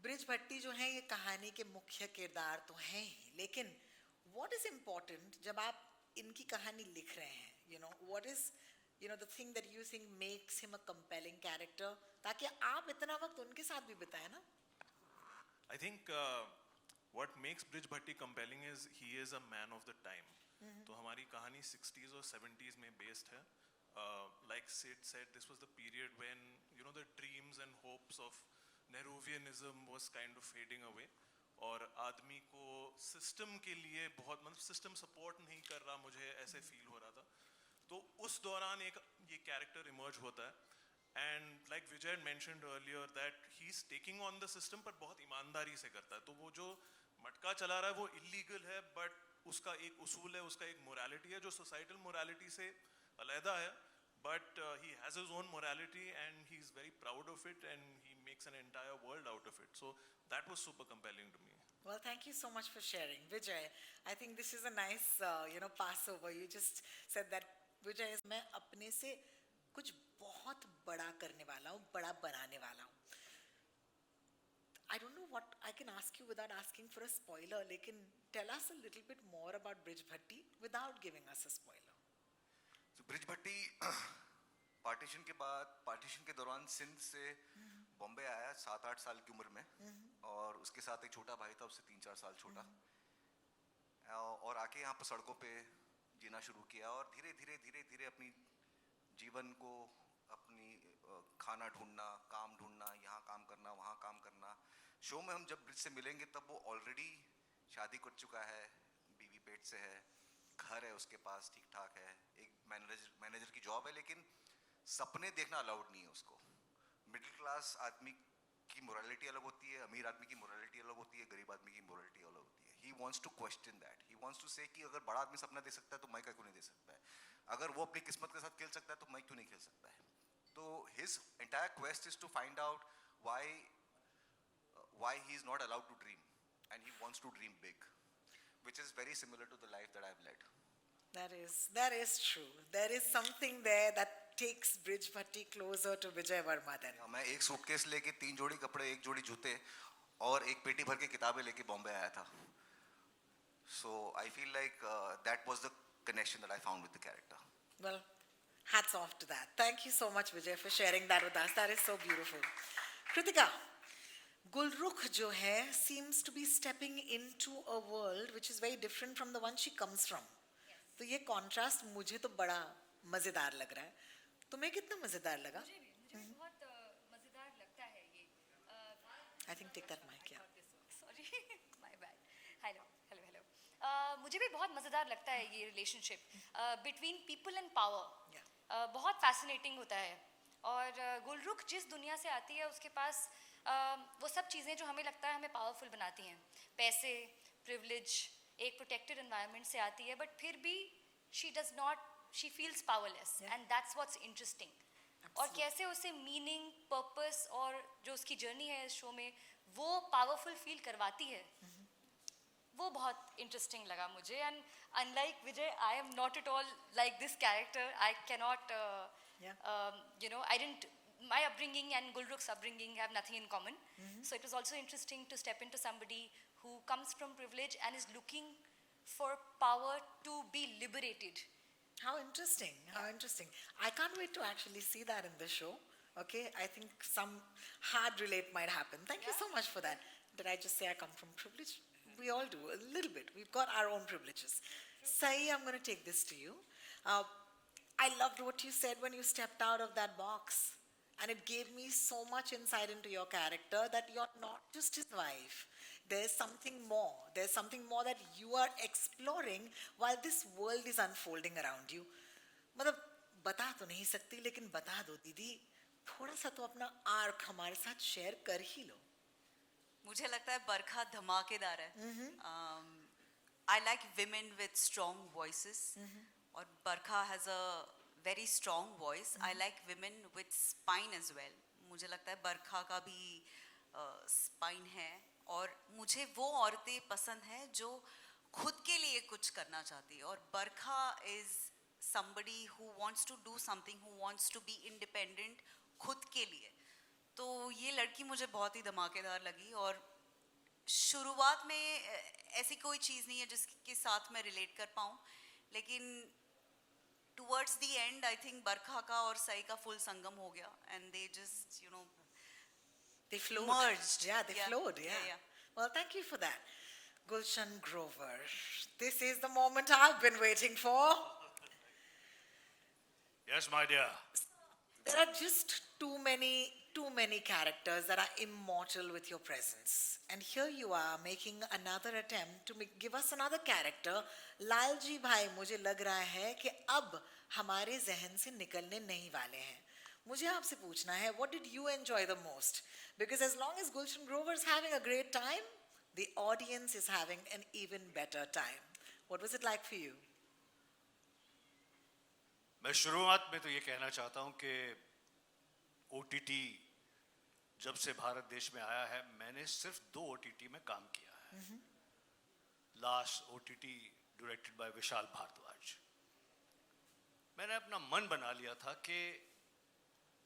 Brij Bhatti जो है ये कहानी के मुख्य किरदार तो हैं ही, लेकिन what is important जब आप इनकी कहानी लिख रहे हैं, what is the thing that you think makes him a compelling character, ताकि आप इतना वक्त उनके साथ भी बिताएं ना. I think what makes Brij Bhatti compelling is he is a man of the time. तो हमारी कहानी 60s और 70s में based है. Like Sid said, this was the period when the dreams and hopes of Nehruvianism was kind of fading away. और आदमी को system के लिए बहुत सिस्टम सपोर्ट नहीं कर रहा, मुझे ऐसे फील हो रहा था. तो उस दौरान एक ये कैरेक्टर इमर्ज होता है. And like Vijay mentioned earlier that he is taking on the system, पर बहुत ईमानदारी से करता है. तो वो जो मटका चला रहा है वो इलीगल है, बट उसका एक उसूल है, उसका एक मोरालिटी है जो सोसाइटल मोरालिटी से अलहदा है, but he has his own morality and he's very proud of it and he makes an entire world out of it. So that was super compelling to me. Well, thank you so much for sharing. Vijay, I think this is a nice, passover. You just said that, Vijay, मैं अपने से कुछ बहुत बड़ा करने वाला हूँ, बड़ा बनाने वाला हूँ. I don't know what I can ask you without asking for a spoiler, लेकिन tell us a little bit more about Brij Bhatti without giving us a spoiler. So bridge Bhatti partition के बाद, partition के दौरान सिंध से बॉम्बे आया 7-8 साल की उम्र में, और उसके साथ एक छोटा भाई था, उससे 3-4 साल छोटा, और आके यहाँ पर सड़कों पे जीना शुरू किया, और धीरे धीरे धीरे धीरे अपनी जीवन को, अपनी खाना ढूंढना, काम ढूंढना, यहाँ काम करना, वहाँ काम करना. शो में हम जब ब्रिज से मिलेंगे तब वो ऑलरेडी शादी कर चुका है, बीवी पेट से है, घर है उसके पास, ठीक ठाक है, एक मैनेजर की जॉब है, लेकिन सपने देखना अलाउड नहीं है उसको. मिडिल क्लास आदमी की मोरालिटी अलग होती है, अमीर आदमी की मोरालिटी अलग होती है, गरीब आदमी की मोरालिटी अलग होती है. He wants to question that. He wants to say कि अगर बड़ा आदमी सपना देख सकता है तो मैं क्यों नहीं दे सकता है, अगर वो अपनी किस्मत के साथ खेल सकता है तो मैं क्यों नहीं खेल सकता है. तो his entire quest is to find out why he is not allowed to dream, and he wants to dream big, which is very similar to the life that I've led. That is true. There is something there that takes Brij Bhatti closer to Vijay Varma then. मैं एक suitcase लेके 3 जोड़ी कपड़े, 1 जोड़ी जूते और एक पेटी भर के किताबें लेके बॉम्बे आया था. So I feel like that was the connection that I found with the character. Well, hats off to that. Thank you so much, Vijay, for sharing that with us. That is so beautiful. Kritika, Gulrukh jo hai seems to be stepping into a world which is very different from the one she comes from. तो ये contrast मुझे तो बड़ा मजेदार लग रहा है. तुम्हें कितना मजेदार लगा? मुझे भी बहुत मजेदार लगता है ये. I think take that mic, yeah. Sorry, my bad. Hello. मुझे भी बहुत मजेदार लगता है ये relationship between people and power. बहुत फैसिनेटिंग होता है. और गुलरुख जिस दुनिया से आती है उसके पास वो सब चीज़ें जो हमें लगता है हमें पावरफुल बनाती हैं, पैसे, प्रिविलेज, एक प्रोटेक्टेड एनवायरनमेंट से आती है, बट फिर भी she feels powerless, and that's what's interesting. और कैसे उसे मीनिंग, पर्पस और जो उसकी जर्नी है इस शो में वो पावरफुल फील करवाती है, वो बहुत इंटरेस्टिंग लगा मुझे. And unlike Vijay, I am not at all like this character. I can not I didn't, my upbringing and Gulrukh's upbringing have nothing in common. So it was also interesting to step into somebody who comes from privilege and is looking for power to be liberated. How interesting, how interesting. I can't wait to actually see that in the show. Okay, I think some hard relate might happen. Thank you so much for that. Did I just say I come from privilege? We all do, a little bit. We've got our own privileges. Sahi, I'm going to take this to you. I loved what you said when you stepped out of that box. And it gave me so much insight into your character that you're not just his wife. There's something more. There's something more that you are exploring while this world is unfolding around you. मतलब बता तो नहीं सकती, लेकिन बता दो दीदी, थोड़ा सा तो अपना आर्क हमारे साथ शेयर कर ही लो. मुझे लगता है बरखा धमाकेदार है. I like women with strong voices. और बरखा has a very strong voice. I like women with spine as well. मुझे लगता है बरखा का भी spine है, और मुझे वो औरतें पसंद हैं जो खुद के लिए कुछ करना चाहती है. और बरखा is somebody who wants to do something, who wants to be independent खुद के लिए. तो ये लड़की मुझे बहुत ही धमाकेदार लगी. और शुरुआत में ऐसी कोई चीज़ नहीं है जिसके साथ मैं रिलेट कर पाऊँ, लेकिन towards the end, I think बरखा का और सई का full संगम हो गया, and they just, they flowed. Merged. Yeah, they flowed. Yeah. Yeah. Well, thank you for that. Gulshan Grover, this is the moment I've been waiting for. Yes, my dear. There are just too many characters that are immortal with your presence. And here you are making another attempt to give us another character. Lalji भाई, मुझे लग रहा है कि अब हमारे जहन से निकलने नहीं वाले हैं. मुझे आपसे पूछना है, what did you enjoy the most? Because as long as Gulshan Grover is having a great time, the audience is having an even better time. What was it like for you? मैं शुरुआत में तो ये कहना चाहता हूँ कि OTT जब से भारत देश में आया है, मैंने सिर्फ 2 OTT में काम किया है. Last OTT directed by Vishal Bhardwaj. मैंने अपना मन बना लिया था कि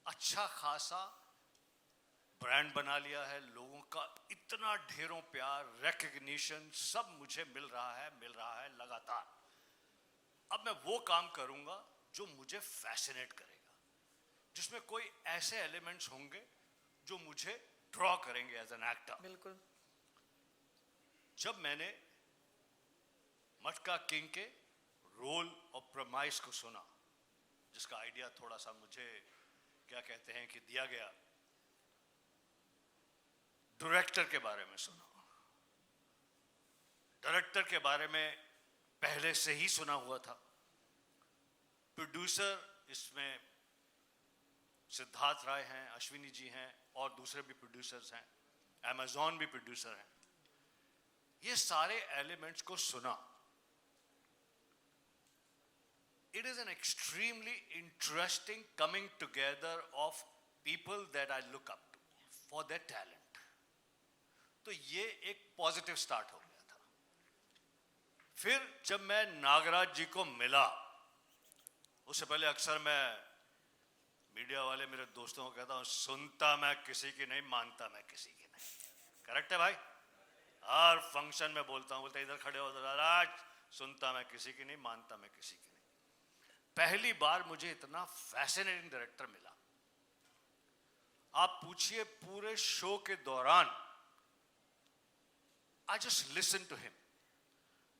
अच्छा खासा ब्रांड बना लिया है, लोगों का इतना ढेरों प्यार, रिकग्निशन सब मुझे मिल रहा है लगातार. अब मैं वो काम करूंगा जो मुझे फैसिनेट करेगा, जिसमें कोई ऐसे एलिमेंट्स होंगे जो मुझे ड्रॉ करेंगे एज एन एक्टर. बिल्कुल. जब मैंने मटका किंग के रोल और प्रमाइस को सुना, जिसका आइडिया थोड़ा सा मुझे क्या कहते हैं कि दिया गया, डायरेक्टर के बारे में सुना. डायरेक्टर के बारे में पहले से ही सुना हुआ था. प्रोड्यूसर इसमें सिद्धार्थ राय हैं, अश्विनी जी हैं और दूसरे भी प्रोड्यूसर्स हैं, अमेज़ॉन भी प्रोड्यूसर हैं. ये सारे एलिमेंट्स को सुना. It is an extremely interesting coming together of people that I look up to for their talent. तो ये एक पॉजिटिव स्टार्ट हो गया था. फिर जब मैं नागराज जी को मिला, उससे पहले अक्सर मैं मीडिया वाले मेरे दोस्तों को कहता हूँ, सुनता मैं किसी की नहीं, मानता मैं किसी की नहीं. करेक्ट है भाई? हर फंक्शन में बोलता हूँ, बोलता इधर खड़े हो नागराज, सुनता मैं किसी की नहीं, मानता मैं किसी की नहीं. पहली बार मुझे इतना फैसिनेटिंग डायरेक्टर मिला. आप पूछिए पूरे शो के दौरान I just listen to him.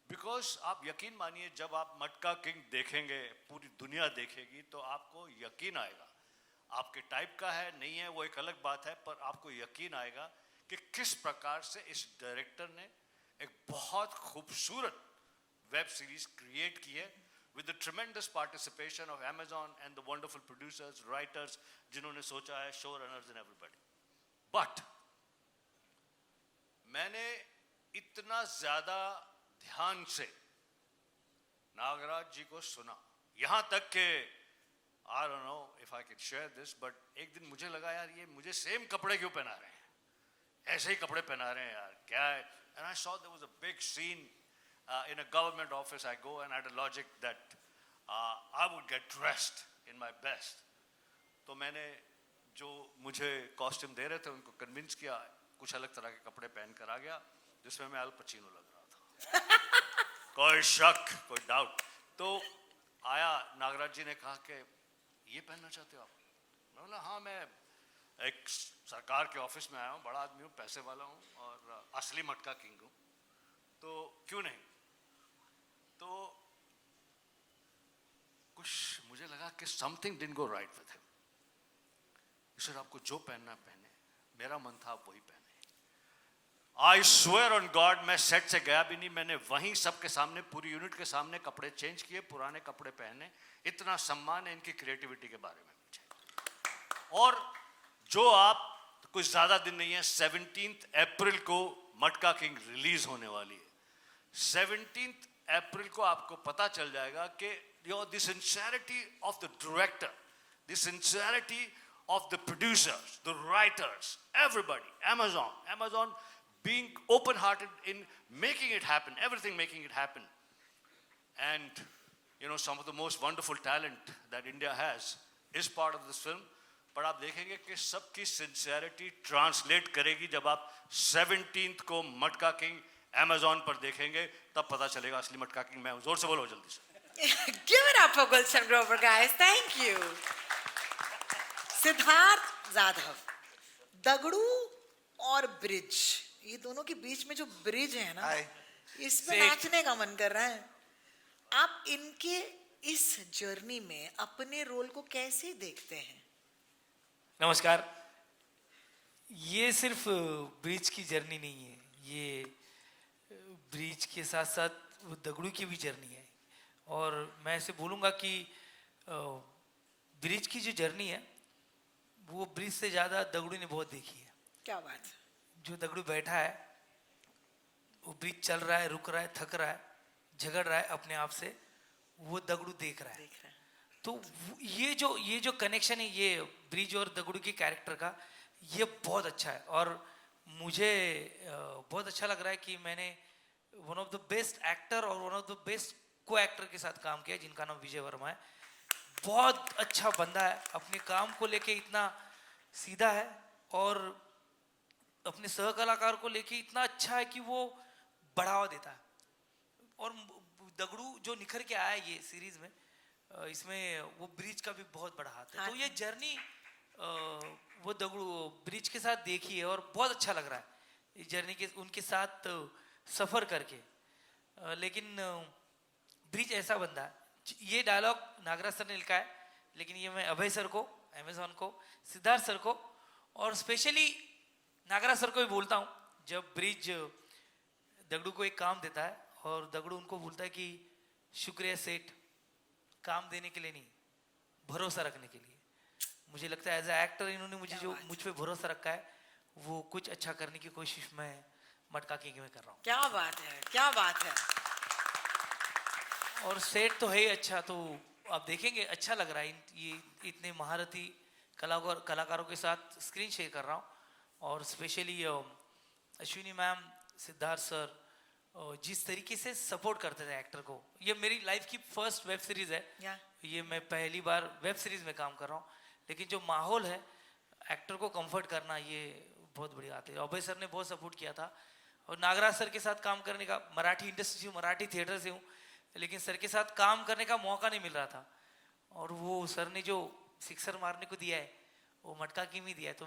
Because आप यकीन मानिए, जब आप मटका किंग देखेंगे, पूरी दुनिया देखेगी, तो आपको यकीन आएगा. आपके टाइप का है नहीं है वो एक अलग बात है, पर आपको यकीन आएगा कि किस प्रकार से इस डायरेक्टर ने एक बहुत खूबसूरत वेब सीरीज क्रिएट की है, with the tremendous participation of Amazon and the wonderful producers, writers, जिन्होंने सोचा है, showrunners and everybody. But मैंने इतना ज्यादा ध्यान से नागराज जी को सुना, यहाँ तक कि I don't know if I can share this, but एक दिन मुझे लगा यार ये मुझे सेम कपड़े क्यों पहना रहे हैं, ऐसे ही कपड़े पहना रहे हैं यार, क्या है? And I saw there was a big scene in a government office. I go and I had a logic that I would get dressed in my best. तो मैंने जो मुझे कॉस्ट्यूम दे रहे थे उनको कन्विंस किया, कुछ अलग तरह के कपड़े पहन कर आ गया, जिसमें मैं अल पचीनो लग रहा था. कोई शक, कोई डाउट. तो आया, नागराज जी ने कहा कि ये पहनना चाहते हो आप? मैं बोला हाँ, मैं एक सरकार के ऑफिस में आया हूँ, बड़ा आदमी हूँ, पैसे वाला हूँ और असली मटका किंग हूँ, तो क्यों नहीं. तो कुछ मुझे लगा कि something didn't go right with him. Sir आपको जो पहनना पहने, मेरा मन था आप वही पहने. I swear on God, मैं सेट से गया भी नहीं, मैंने वहीं सबके सामने, पूरी यूनिट के सामने कपड़े चेंज किए, पुराने कपड़े पहने. इतना सम्मान है इनकी क्रिएटिविटी के बारे में मुझे. और जो आप, कुछ ज्यादा दिन नहीं है, 17 अप्रैल को मटका किंग रिलीज होने वाली है. 17 अप्रैल को आपको पता चल जाएगा कि the sincerity of the director, the sincerity of the producers, the writers, everybody, Amazon being open-hearted in making it happen, everything making it happen. And some of the most wonderful talent that India has is part of this film. पर आप देखेंगे कि सबकी sincerity translate करेगी जब आप 17th को मटका किंग Amazon पर देखेंगे, तब पता चलेगा असली मटका किंग मैं हूं. जोर से बोलो जल्दी से. Give it up for Gulshan Grover, guys. Thank you. Siddharth Jadhav, Dagdu और ब्रिज, ये दोनों के बीच में जो ब्रिज है ना, इस पे नाचने का मन कर रहा है. आप इनके इस जर्नी में अपने रोल को कैसे देखते हैं? नमस्कार. ये सिर्फ ब्रिज की जर्नी नहीं है, ये ब्रिज के साथ साथ वो दगड़ू की भी जर्नी है. और मैं ऐसे बोलूँगा कि ब्रिज की जो जर्नी है वो ब्रिज से ज़्यादा दगड़ू ने बहुत देखी है. क्या बात. जो दगड़ू बैठा है वो ब्रिज चल रहा है, रुक रहा है, थक रहा है, झगड़ रहा है अपने आप से, वो दगड़ू देख रहा है। तो ये जो कनेक्शन है ये ब्रिज और दगड़ू के कैरेक्टर का, ये बहुत अच्छा है। और मुझे बहुत अच्छा लग रहा है कि मैंने one of the best actor और वन ऑफ द बेस्ट को एक्टर के साथ काम किया, जिनका नाम विजय वर्मा है। बहुत अच्छा बंदा है, अपने काम को लेके इतना सीधा है और अपने सह कलाकार को लेके इतना अच्छा है कि वो बढ़ावा देता है। और दगड़ू जो निखर के आया है ये सीरीज में, इसमें वो ब्रिज का भी बहुत बड़ा हाथ है। तो ये जर्नी वो दगड़ू ब्रिज के साथ देखी है और बहुत अच्छा लग रहा है इस जर्नी के उनके साथ सफर करके। लेकिन ब्रिज ऐसा बंदा है, ये डायलॉग नागराज सर ने लिखा है, लेकिन ये मैं अभय सर को, अमेजॉन को, सिद्धार्थ सर को और स्पेशली नागराज सर को भी बोलता हूँ। जब ब्रिज दगड़ू को एक काम देता है और दगड़ू उनको बोलता है कि शुक्रिया सेठ, काम देने के लिए नहीं, भरोसा रखने के लिए। मुझे लगता है एज ए एक्टर इन्होंने मुझे जो मुझ पे भरोसा रखा है, वो कुछ अच्छा करने की कोशिश मैं मटका किंग में कर रहा हूँ। क्या बात है, क्या बात है। और सेट तो है ही अच्छा, तो आप देखेंगे अच्छा लग रहा है। ये इतने महारथी कलाकारों के साथ स्क्रीन शेयर कर रहा हूँ। और specially Ashwini ma'am, Siddharth sir, जिस तरीके से सपोर्ट करते थे एक्टर को। ये मेरी लाइफ की फर्स्ट वेब सीरीज है, ये मैं पहली बार वेब सीरीज में काम कर रहा हूँ, लेकिन जो माहौल है एक्टर को कंफर्ट करना, ये बहुत बड़ी बात है। अभय सर ने बहुत सपोर्ट किया था और नागराज सर के साथ काम करने का, मराठी इंडस्ट्री से, मराठी थिएटर से हूँ, लेकिन सर के साथ काम करने का मौका नहीं मिल रहा था। और वो सर ने जो सिक्सर मारने को दिया है वो मटका किंग ही दिया है, तो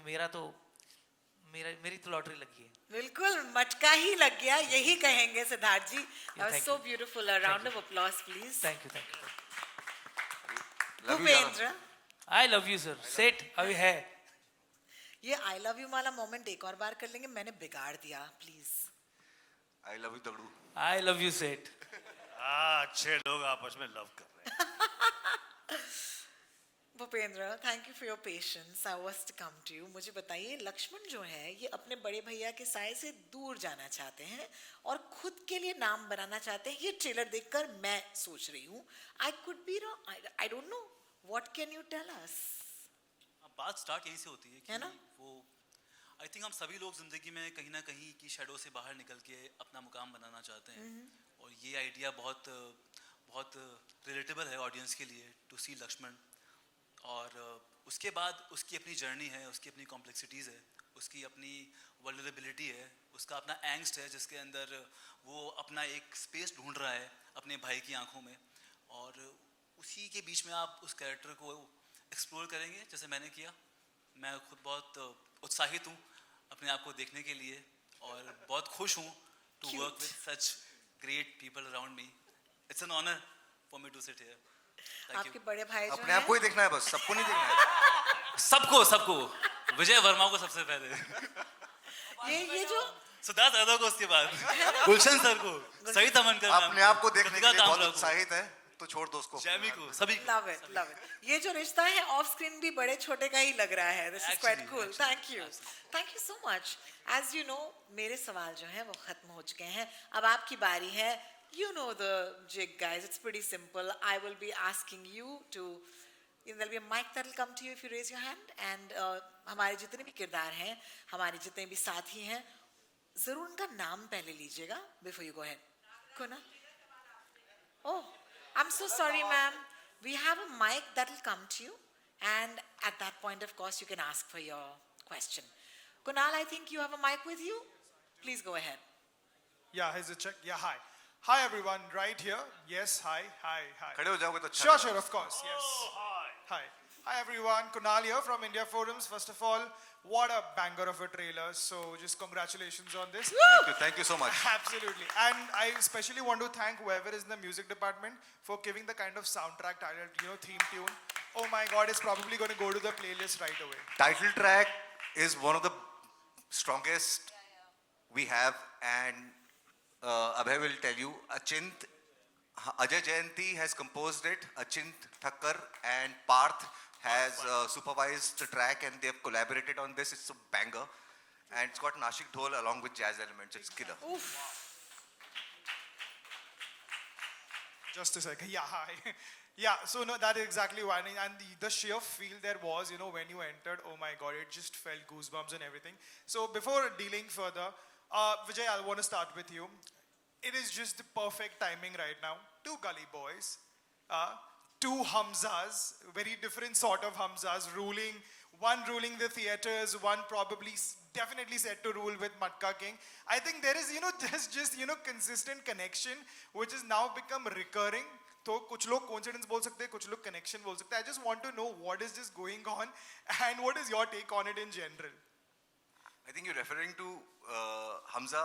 मेरी तो लॉटरी लगी है। बिल्कुल मटका ही लग गया, यही कहेंगे Siddharth ji. So beautiful, a round of applause please. Thank you. Bhupendra, I love you sir. Set अभी है ये आई लव यू वाला मोमेंट एक और बार कर लेंगे, मैंने बिगाड़ दिया, please. I love you Dagdu. I love you set. अच्छे लोग आपस में लव कर रहे हैं। Bhupendra, thank you for your patience, I was to come to you. मुझे बताइए, लक्ष्मण जो है ये अपने बड़े भैया के साए से दूर जाना चाहते हैं और खुद के लिए नाम बनाना चाहते हैं। ये ट्रेलर देखकर मैं सोच रही हूँ, I could be wrong, I don't know, what can you tell us? बात स्टार्ट यहीं से होती है कि है ना? वो आई थिंक हम सभी लोग जिंदगी में कहीं ना कहीं की शैडो से बाहर निकल के अपना मुकाम बनाना चाहते हैं। और ये आइडिया बहुत बहुत रिलेटेबल है ऑडियंस के लिए, टू सी लक्ष्मण। और उसके बाद उसकी अपनी जर्नी है, उसकी अपनी कॉम्प्लेक्सिटीज़ है, उसकी अपनी वल्नरेबिलिटी है, उसका अपना एंग्स्ट है, जिसके अंदर वो अपना एक स्पेस ढूंढ रहा है अपने भाई की आंखों में। और उसी के बीच में आप उस कैरेक्टर को एक्सप्लोर करेंगे जैसे मैंने किया। मैं खुद बहुत उत्साहित हूँ अपने आप को देखने के लिए और बहुत खुश हूँ to work with such great people around me. It's an honour for me to sit here. आपके बड़े भाई जो अपने आप को ही देखना है बस, सबको नहीं देखना है। सबको विजय वर्मा को सबसे पहले, ये जो सिद्धार्थ यादव को उसके बाद, गुलशन सर को, सही तमनकर अपने आप को देखने के लिए बहुत उत्साहित है, तो छोड़ दो उसको। जैमी को, सभी को। Love it, love it. ये जो रिश्ता है ऑफ स्क्रीन भी बड़े छोटे का ही लग रहा है। This is quite cool, thank you so much. As you know, मेरे सवाल जो है वो खत्म हो चुके हैं, अब आपकी बारी है। You know the jig, guys. It's pretty simple. I will be asking you to, there'll be a mic that will come to you if you raise your hand. And हमारे जितने भी किरदार हैं, हमारे जितने भी साथी हैं, जरूर उनका नाम पहले लीजिएगा before you go ahead. Kuna? Oh, I'm so sorry, ma'am. We have a mic that will come to you, and at that point, of course, you can ask for your question. Kunal, I think you have a mic with you. Please go ahead. Yeah, here's a check. Yeah, hi. Hi everyone, right here. Yes, hi. खड़े हो जाओगे तो अच्छा Sure, लगेगा। of course. Yes. Hi. Hi everyone, Kunal here from India Forums. First of all, what a banger of a trailer. So just congratulations on this. Thank you so much. Absolutely. And I especially want to thank whoever is in the music department for giving the kind of soundtrack title, theme tune. Oh my God, it's probably going to go to the playlist right away. Title track is one of the strongest we have, and Abhay will tell you. Ajay Jayanti has composed it. Achint Thakkar and Parth has supervised the track, and they have collaborated on this. It's a banger, and it's got Nashik Dhol along with jazz elements. It's killer. Just a second. Yeah, hi. Yeah, so no, that is exactly why. And the sheer feel there was, when you entered, oh my God, it just felt goosebumps and everything. So before dealing further, Vijay, I want to start with you. It is just the perfect timing right now. Two gully boys, two Hamzas, very different sort of Hamzas ruling. One ruling the theaters, one probably definitely set to rule with Matka King. I think there is, there's just, consistent connection, which has now become recurring. तो कुछ लोग coincidence बोल सकते हैं, कुछ लोग connection बोल सकते हैं. I just want to know what is just going on and what is your take on it in general. I think you're referring to Hamza,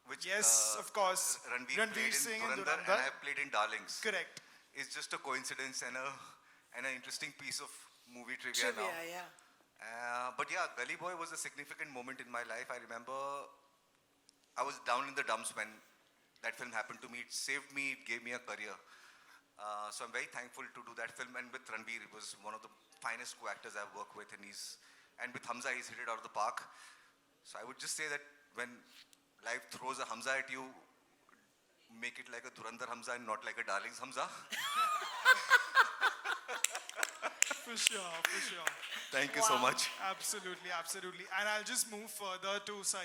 which Yes, of course. Ranveer played Singh in and Dhurandhar, Dhurandhar. and I played in Darlings. Correct. It's just a coincidence and an interesting piece of movie trivia now. Yeah. But yeah, Gully Boy was a significant moment in my life. I remember I was down in the dumps when that film happened to me. It saved me, it gave me a career. So I'm very thankful to do that film. And with Ranveer, he was one of the finest co-actors I've worked with. And with Hamza, he's hit it out of the park. So I would just say that when life throws a Hamza at you, make it like a Dhurandhar Hamza and not like a Darlings Hamza. For sure. Thank you so much. Absolutely. And I'll just move further to Sai.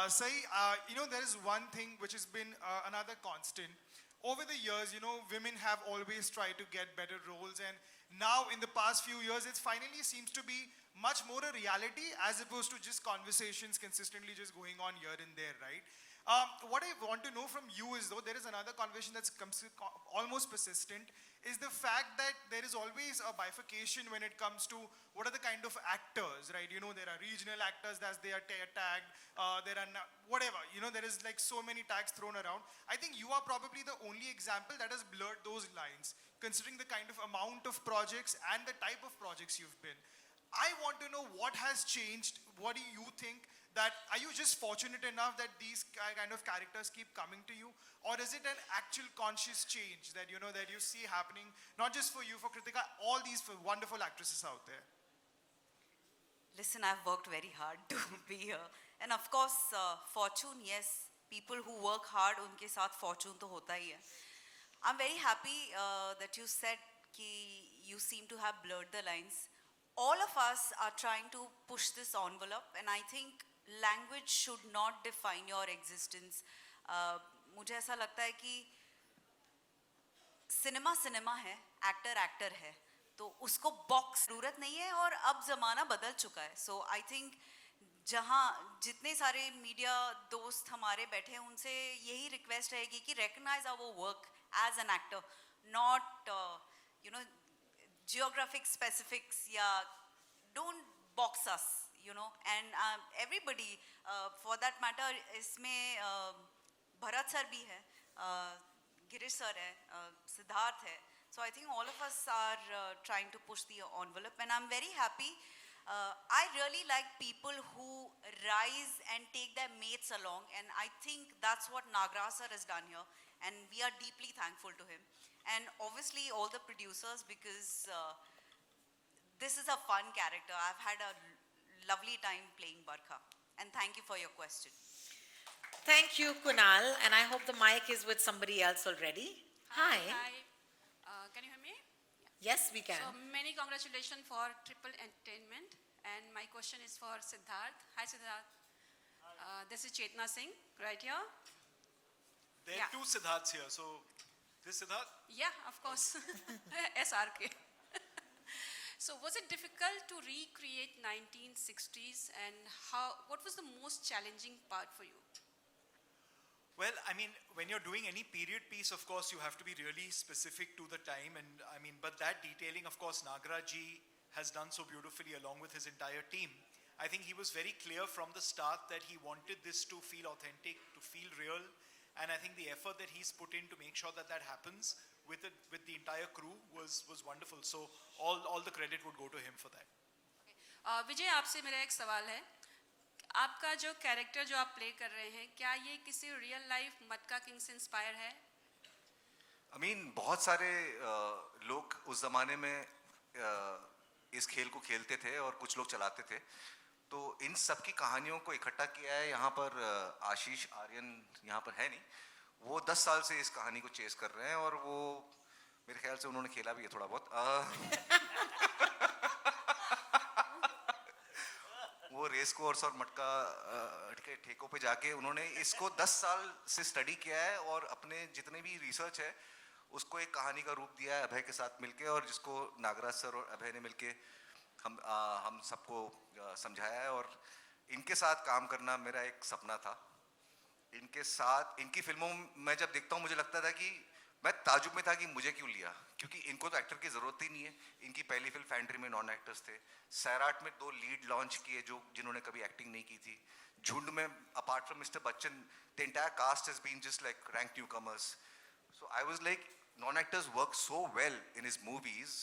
Sai, there is one thing which has been another constant. Over the years, women have always tried to get better roles, and now in the past few years, it finally seems to be much more a reality as opposed to just conversations consistently just going on here and there, right? What I want to know from you is, though, there is another conversation that's almost persistent, is the fact that there is always a bifurcation when it comes to what are the kind of actors, right? There are regional actors as they are tagged, there are whatever, there is like so many tags thrown around. I think you are probably the only example that has blurred those lines, considering the kind of amount of projects and the type of projects you've been. I want to know what has changed. What do you think? That are you just fortunate enough that these kind of characters keep coming to you, or is it an actual conscious change that that you see happening, not just for you, for Kritika, all these wonderful actresses out there? Listen, I've worked very hard to be here. And of course, fortune, yes. People who work hard, unke saath fortune to hota hi hai. I'm very happy that you said ki you seem to have blurred the lines. All of us are trying to push this envelope, and I think language should not define your existence. मुझे ऐसा लगता है कि cinema है, actor है, तो उसको box जरूरत नहीं है, और अब ज़माना बदल चुका है. So I think जहाँ जितने सारे मीडिया दोस्त हमारे बैठे हैं, उनसे यही रिक्वेस्ट रहेगी कि recognize our work as an actor, not geographic specifics, yeah, don't box us, and everybody, for that matter, इसमें भरत सर भी है, गिरीश सर है, सिद्धार्थ है. So I think all of us are trying to push the envelope, and I'm very happy. I really like people who rise and take their mates along, and I think that's what Nagraj sir has done here, and we are deeply thankful to him. And obviously all the producers, because this is a fun character. I've had a lovely time playing Barkha. And thank you for your question. Thank you, Kunal. And I hope the mic is with somebody else already. Hi. Can you hear me? Yes, we can. So many congratulations for Triple Entertainment. And my question is for Siddharth. Hi, Siddharth. This is Chetna Singh, right here. There are two Siddharths here, so this Siddharth? Yeah, of course. SRK. So was it difficult to recreate 1960s, and what was the most challenging part for you? Well, I mean, when you're doing any period piece, of course, you have to be really specific to the time. And but that detailing, of course, Nagraj ji has done so beautifully along with his entire team. I think he was very clear from the start that he wanted this to feel authentic, to feel real. And I think the effort that he's put in to make sure that that happens with the entire crew was wonderful. So all the credit would go to him for that. विजय, आपसे मेरा एक सवाल है. आपका जो character जो आप play कर रहे हैं, क्या ये किसी रियल लाइफ मटका किंग से इंस्पायर है? बहुत सारे लोग उस जमाने में इस खेल को खेलते थे और कुछ लोग चलाते थे. तो इन सब की कहानियों को इकट्ठा किया है. यहाँ पर आशीष आर्यन यहाँ पर है नहीं. वो 10 साल से इस कहानी को चेस कर रहे हैं और वो मेरे ख्याल से उन्होंने खेला भी है थोड़ा बहुत। वो रेस कोर्स और मटका के ठेकों पे जाके उन्होंने इसको 10 साल से स्टडी किया है और अपने जितने भी रिसर्च है उसको एक कहानी का रूप दिया है अभय के साथ मिलके, और जिसको नागराज सर और अभय ने मिलके हम सबको समझाया है। और इनके साथ काम करना मेरा एक सपना था। इनके साथ इनकी फिल्मों में जब देखता हूँ मुझे लगता था कि मैं ताजुब में था कि मुझे क्यों लिया, क्योंकि इनको तो एक्टर की ज़रूरत ही नहीं है। इनकी पहली फिल्म फैंट्री में नॉन एक्टर्स थे। सैराट में 2 लीड लॉन्च किए जिन्होंने कभी एक्टिंग नहीं की थी। झुंड में apart from mister Bachchan the entire cast has been just like rank newcomers. So I was like non actors work so well in his movies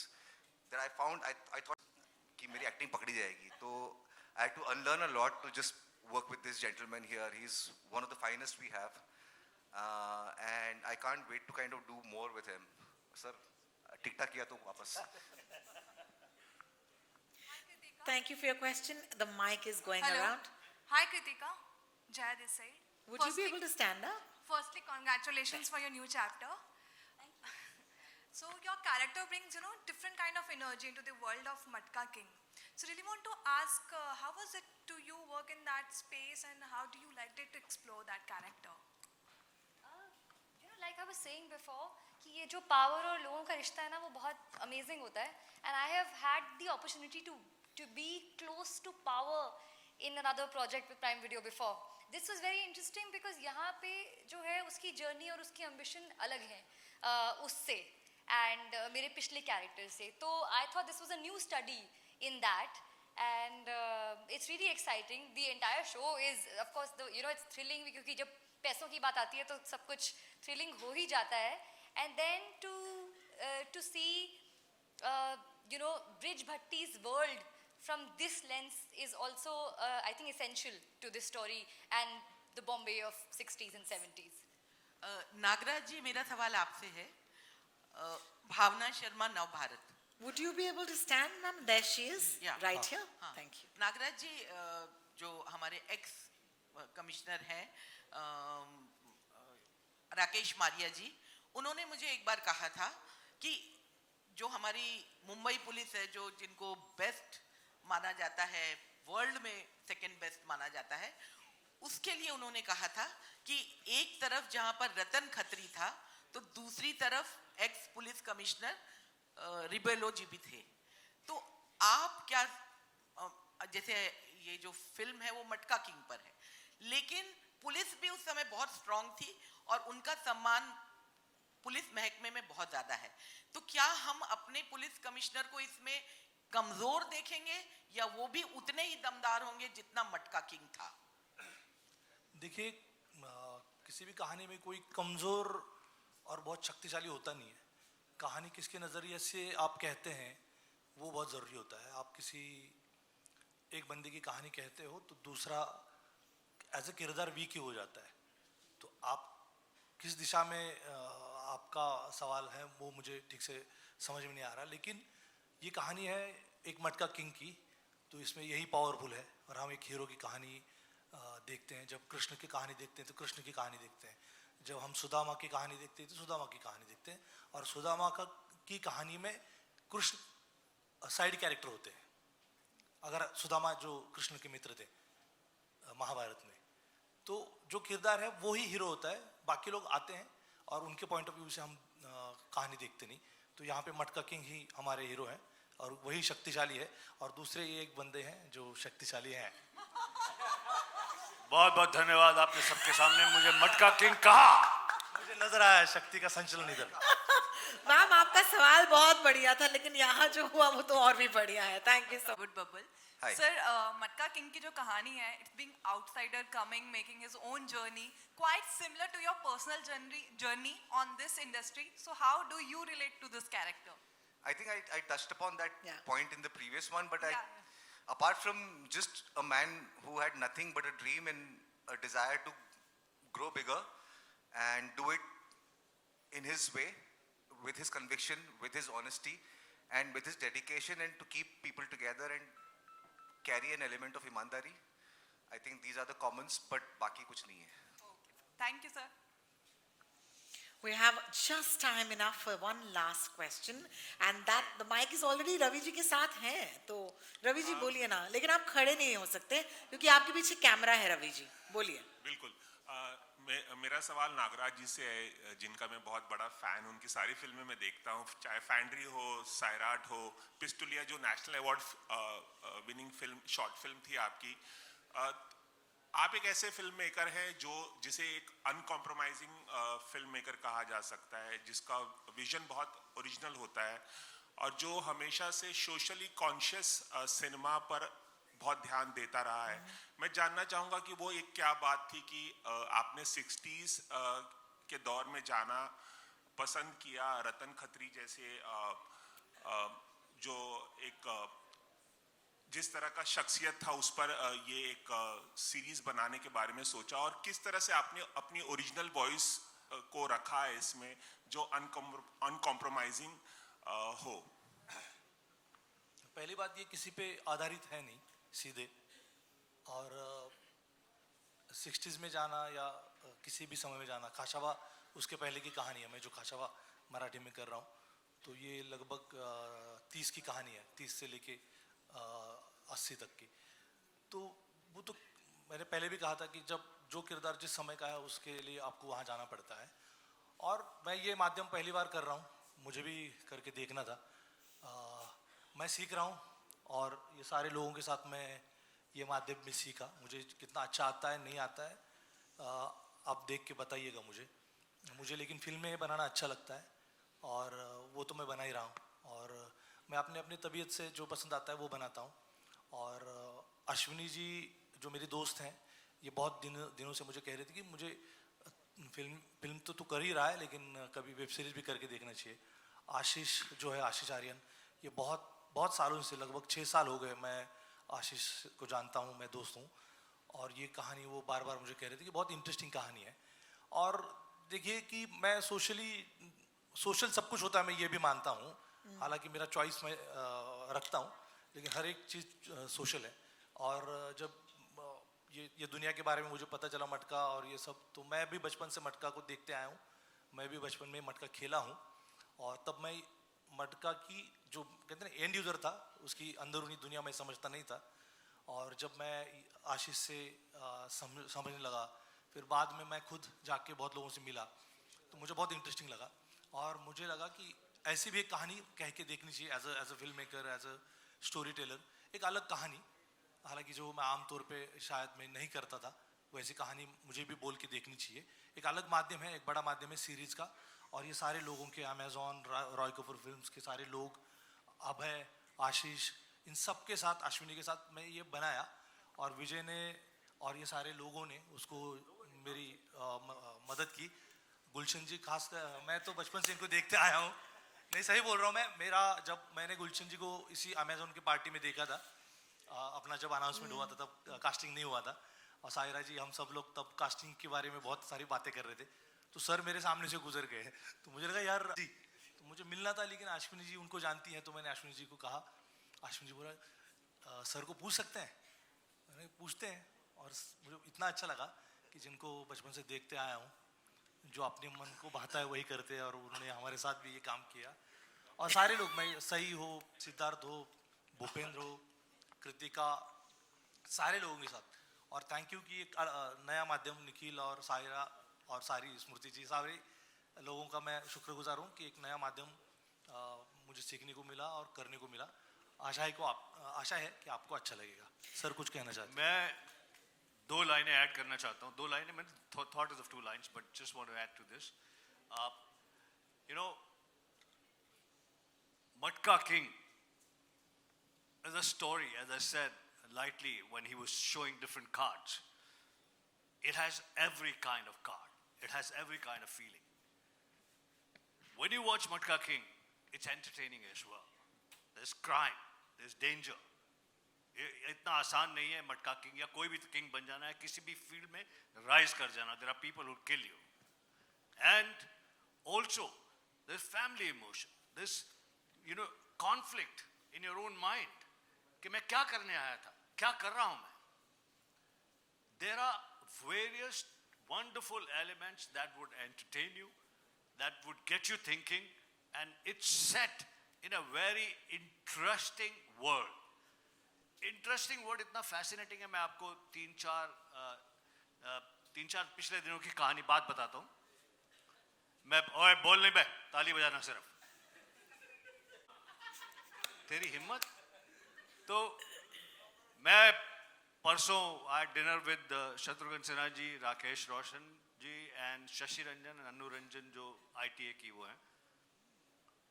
that I found I thought कि मेरी acting पकड़ी जाएगी। तो I had to unlearn a lot to just work with this gentleman here. He's one of the finest we have, and I can't wait to kind of do more with him. Sir, टिकटा किया तो वापस। Thank you for your question. The mic is going Hello. around. Hi Kritika, Jaya this side. Would you be able to stand up? Firstly, congratulations for your new chapter. So your character brings, different kind of energy into the world of Matka King. So really want to ask, how was it to you work in that space, and how do you like it to explore that character? Like I was saying before, कि ये जो power और लोगों का रिश्ता है ना वो बहुत amazing होता है, and I have had the opportunity to be close to power in another project with Prime Video before. This was very interesting because यहाँ पे जो है उसकी journey और उसकी ambition अलग है उससे and मेरे पिछले character से। तो I thought this was a new study in that, and it's really exciting. The entire show is, of course, it's thrilling क्योंकि जब पैसों की बात आती है तो सब कुछ thrilling हो ही जाता है, and then to see Brij Bhatti's world from this lens is also I think essential to this story and the Bombay of 60s and 70s. Nagraj जी, मेरा सवाल आपसे है। भावना शर्मा, नव Bharat. Would you be able to stand, ma'am? There she is, right here. Thank you. Nagraj जी, जो हमारे x commissioner हैं राकेश मारिया जी, उन्होंने मुझे एक बार कहा था कि जो हमारी मुंबई पुलिस है, जो जिनको बेस्ट माना जाता है, वर्ल्ड में सेकंड बेस्ट माना जाता है, उसके लिए उन्होंने कहा था कि एक तरफ जहां पर रतन खत्री था तो दूसरी तरफ एक्स पुलिस कमिश्नर रिबेलो जी भी थे। तो आप क्या, जैसे ये जो फिल्म है वो मटका किंग पर है, लेकिन पुलिस भी उस समय बहुत स्ट्रांग थी और उनका सम्मान पुलिस महकमे में बहुत ज्यादा है, तो क्या हम अपने पुलिस कमिश्नर को इसमें कमजोर देखेंगे या वो भी उतने ही दमदार होंगे जितना मटका किंग था? देखिए, किसी भी कहानी में कोई कमजोर और बहुत शक्तिशाली होता नहीं है। कहानी किसके नज़रिए से आप कहते हैं वो बहुत ज़रूरी होता है। आप किसी एक बंदे की कहानी कहते हो तो दूसरा एज ए किरदार वीक ही हो जाता है। तो आप किस दिशा में आपका सवाल है वो मुझे ठीक से समझ में नहीं आ रहा, लेकिन ये कहानी है एक मटका किंग की, तो इसमें यही पावरफुल है। और हम एक हीरो की कहानी देखते हैं, जब कृष्ण की कहानी देखते हैं तो कृष्ण की कहानी देखते हैं, जब हम सुदामा की कहानी देखते हैं तो सुदामा की कहानी देखते हैं। और सुदामा की कहानी में कृष्ण साइड कैरेक्टर होते हैं। अगर सुदामा जो कृष्ण के मित्र थे महाभारत में, तो जो किरदार है वो ही हीरो होता है, बाकी लोग आते हैं और उनके पॉइंट ऑफ व्यू से हम कहानी देखते नहीं। तो यहाँ पे मटका किंग ही हमारे हीरो हैं और वही शक्तिशाली है, और दूसरे ये एक बंदे हैं जो शक्तिशाली हैं। बहुत बहुत धन्यवाद, आपने सबके सामने मुझे मटका किंग कहा। मुझे नजर आया शक्ति का संचलन इधर। मैम, आपका सवाल बहुत बढ़िया था, लेकिन यहाँ जो हुआ वो तो और भी बढ़िया है। Thank you so much. बबल Hi. सर, मटका किंग की जो कहानी है, it's being outsider coming making his own journey quite similar to your personal journey on this industry, so how do you relate to this character? I think I touched upon that point in the previous one, but apart from just a man who had nothing but a dream and a desire to grow bigger and do it in his way, with his conviction, with his honesty, and with his dedication, and to keep people together and carry an element of ईमानदारी, I think these are the commons, but बाकी कुछ नहीं है। Thank you sir. We have just time enough for one last question, and that the mic is already Ravi ji के साथ है, तो रवि जी बोलिए ना, लेकिन आप खड़े नहीं हो सकते क्योंकि आपके पीछे कैमरा है। रवि जी बोलिए। बिल्कुल। मेरा सवाल नागराज जी से है, जिनका मैं बहुत बड़ा फैन हूं। उनकी सारी फिल्में मैं देखता हूं, चाहे फैंड्री हो, सायराट हो, पिस्टुलिया जो national award winning film, short film थी आपकी। आप एक ऐसे फिल्म मेकर हैं जिसे एक अनकॉम्प्रोमाइजिंग फिल्म मेकर कहा जा सकता है, जिसका विजन बहुत ओरिजिनल होता है और जो हमेशा से सोशली कॉन्शियस सिनेमा पर बहुत ध्यान देता रहा है। मैं जानना चाहूँगा कि वो एक क्या बात थी कि आपने 60s के दौर में जाना पसंद किया, रतन खत्री जैसे जो एक जिस तरह का शख्सियत था उस पर ये एक सीरीज बनाने के बारे में सोचा, और किस तरह से आपने अपनी ओरिजिनल वॉइस को रखा है इसमें जो अनकॉम्प्रोमाइजिंग हो। पहली बात ये किसी पे आधारित है नहीं सीधे, और 60s में जाना या किसी भी समय में जाना, खाशावा उसके पहले की कहानी है। मैं जो खाशावा मराठी में कर रहा हूँ तो ये लगभग 30 की कहानी है, 30 से लेके 80 तक की। तो वो तो मैंने पहले भी कहा था कि जब जो किरदार जिस समय का है उसके लिए आपको वहाँ जाना पड़ता है, और मैं ये माध्यम पहली बार कर रहा हूँ, मुझे भी करके देखना था। मैं सीख रहा हूँ और ये सारे लोगों के साथ मैं ये माध्यम भी सीखा। मुझे कितना अच्छा आता है नहीं आता है आप देख के बताइएगा मुझे लेकिन फिल्में बनाना अच्छा लगता है और वो तो मैं बना ही रहा हूँ, और मैं अपने अपनी तबीयत से जो पसंद आता है वो बनाता हूँ। और अश्विनी जी जो मेरी दोस्त हैं, ये बहुत दिनों से मुझे कह रही थी कि मुझे फिल्म तो तू कर ही रहा है लेकिन कभी वेब सीरीज भी करके देखना चाहिए। आशीष जो है, आशीष आर्यन, ये बहुत सालों से, लगभग 6 साल हो गए मैं आशीष को जानता हूँ, मैं दोस्त हूँ, और ये कहानी वो बार बार मुझे कह रही थी कि बहुत इंटरेस्टिंग कहानी है। और देखिए कि मैं सोशल सब कुछ होता है, मैं ये भी मानता हूँ, हालांकि मेरा चॉइस मैं रखता हूँ, लेकिन हर एक चीज़ सोशल है। और जब ये दुनिया के बारे में मुझे पता चला मटका और ये सब, तो मैं भी बचपन से मटका को देखते आया हूँ, मैं भी बचपन में मटका खेला हूँ, और तब मैं मटका की जो कहते हैं एंड यूज़र था, उसकी अंदरूनी दुनिया में समझता नहीं था। और जब मैं आशीष से समझने लगा, फिर बाद में मैं खुद जाके बहुत लोगों से मिला, तो मुझे बहुत इंटरेस्टिंग लगा, और मुझे लगा कि ऐसी भी एक कहानी कह के देखनी चाहिए as a filmmaker, as a storyteller, एक अलग कहानी, हालांकि जो मैं आमतौर पे शायद मैं नहीं करता था, वैसी कहानी मुझे भी बोल के देखनी चाहिए। एक अलग माध्यम है, एक बड़ा माध्यम है सीरीज़ का, और ये सारे लोगों के, अमेजॉन, रॉय कपूर फिल्म्स के सारे लोग, अभय, आशीष, इन सब के साथ, अश्विनी के साथ मैं ये बनाया, और विजय ने और ये सारे लोगों ने उसको मेरी मदद की। गुलशन जी खास कर, मैं तो बचपन से इनको देखते आया हूँ, नहीं सही बोल रहा हूँ मैं, जब मैंने गुलशन जी को इसी अमेजॉन की पार्टी में देखा था, अपना जब अनाउंसमेंट हुआ था तब कास्टिंग नहीं हुआ था, और सायरा जी, हम सब लोग तब कास्टिंग के बारे में बहुत सारी बातें कर रहे थे, तो सर मेरे सामने से गुजर गए, तो मुझे लगा यार जी, तो मुझे मिलना था, लेकिन अश्विनी जी उनको जानती हैं, तो मैंने अश्विनी जी को कहा, अश्विनी जी बोला सर को पूछ सकते हैं, मैंने पूछते हैं, और मुझे इतना अच्छा लगा कि जिनको बचपन से देखते आया हूँ, जो अपने मन को भाता है वही करते हैं, और उन्होंने हमारे साथ भी ये काम किया, और सारे लोग, मैं सही हो, सिद्धार्थ हो, भूपेंद्र हो, कृतिका, सारे लोगों के साथ, और थैंक यू कि एक नया माध्यम, निखिल और सायरा और सारी स्मृति जी, सारे लोगों का मैं शुक्रगुजार हूँ कि एक नया माध्यम मुझे सीखने को मिला और करने को मिला। आशा है कि आपको अच्छा लगेगा। सर कुछ कहना चाहते हैं? मैं 2 लाइनें ऐड करना चाहता हूँ। 2 लाइनें, मैंने thought of 2 lines, but just want to add to this. You know, Matka King is a story, as I said lightly when he was showing different cards. It has every kind of card. It has every kind of feeling. When you watch Matka King, it's entertaining as well. There's crime, there's danger. इतना आसान नहीं है मटका king या कोई भी king बन जाना है, किसी भी फील्ड में राइज कर जाना. There are people who kill you. And also, there's family emotion. There's, conflict in your own mind. कि मैं क्या करने आया था, क्या कर रहा हूं मैं. There are various wonderful elements that would entertain you, that would get you thinking, and it's set in a very interesting world. Interesting word इतना fascinating है. मैं आपको तीन चार पिछले दिनों की कहानी बात बताता हूँ. मैं ओए बोल नहीं बे, ताली बजाना सिर्फ. तेरी हिम्मत. तो मैं परसों I had dinner with Shatrughan Sinha ji, Rakesh Roshan ji and Shashi Ranjan and अनु रंजन जो ITA की वो हैं.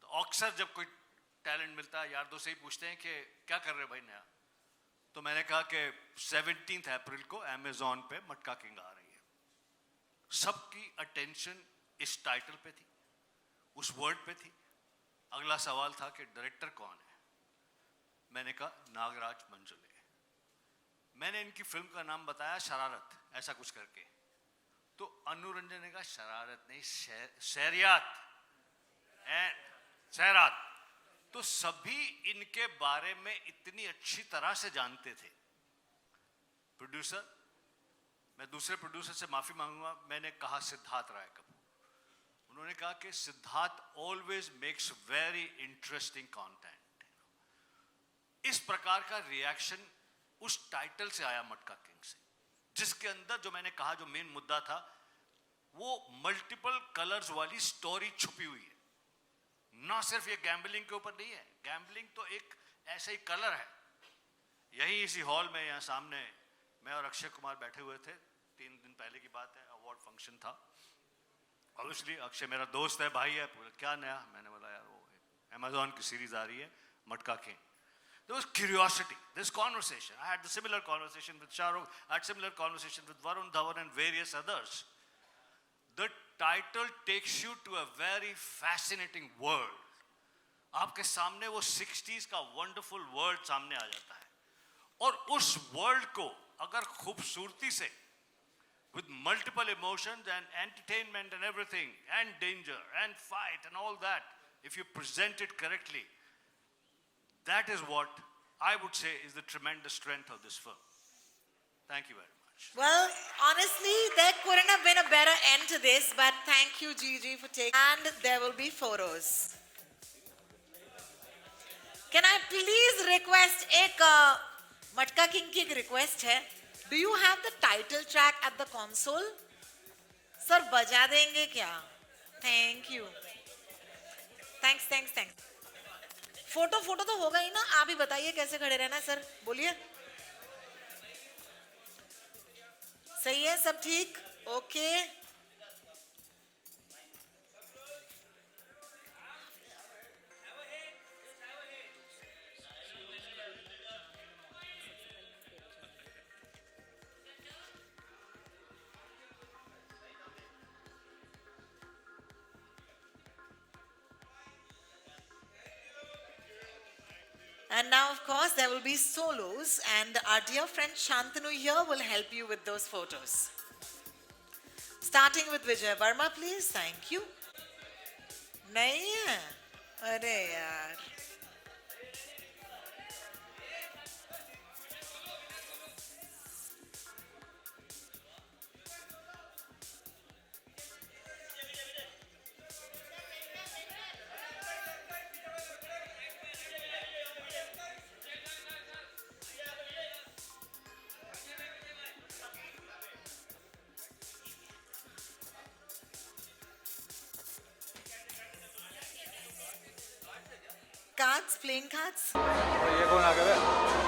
तो अक्सर जब कोई टैलेंट मिलता है यार दोस्त से ही पूछते हैं कि क्या कर रहे हो भाई नया. तो मैंने कहा कि 17 अप्रैल को अमेज़न पे मटका किंग आ रही है. सबकी अटेंशन इस टाइटल पे थी, उस वर्ड पे थी. अगला सवाल था कि डायरेक्टर कौन है. मैंने कहा नागराज मंजुले. मैंने इनकी फिल्म का नाम बताया शरारत, ऐसा कुछ करके. तो अनु रंजन ने कहा शरारत नहीं, सैरात. तो सभी इनके बारे में इतनी अच्छी तरह से जानते थे. प्रोड्यूसर, मैं दूसरे प्रोड्यूसर से माफी मांगूंगा. मैंने कहा सिद्धार्थ राय कपूर. उन्होंने कहा कि Siddharth always makes very interesting content. इस प्रकार का रिएक्शन उस टाइटल से आया मटका किंग से, जिसके अंदर जो मैंने कहा जो मेन मुद्दा था वो मल्टीपल कलर्स वाली स्टोरी छुपी हुई है. ना सिर्फ ये गैम्बलिंग के ऊपर नहीं है. गैम्बलिंग तो एक ऐसा ही कलर है. यही इसी हॉल में यहाँ सामने मैं और अक्षय कुमार बैठे हुए थे. 3 दिन पहले की बात है. अवार्ड फंक्शन था. ऑब्वियसली अक्षय मेरा दोस्त है, भाई है. बोला क्या नया. मैंने बोला यार वो अमेज़न की सीरीज आ रही है मटका king. There was curiosity. This conversation. I had the similar conversation with Shahrukh. I had similar conversation with Varun Dhawan and various others. The title takes you to a very fascinating world. आपके सामने वो 60s का wonderful world सामने आ जाता है. और उस world को अगर खूबसूरती से with multiple emotions and entertainment and everything and danger and fight and all that, if you present it correctly, that is what I would say is the tremendous strength of this film. Thank you very much. Well, honestly, there couldn't have been a better end to this, but thank you, Gigi, for taking. And there will be photos. Can I please request एक मटका King की एक request है. Do you have the title track at the console? Sir, बजा देंगे क्या? Thank you. Thanks. Photo तो होगा ही ना. आप ही बताइए कैसे खड़े रहना. सर बोलिए. सही है सब ठीक. Okay. And now, of course, there will be solos, and our dear friend Shantanu here will help you with those photos. Starting with Vijay Verma, please. Thank you. नहीं है? अरे यार. Cards, playing cards. ये कौन आ गया?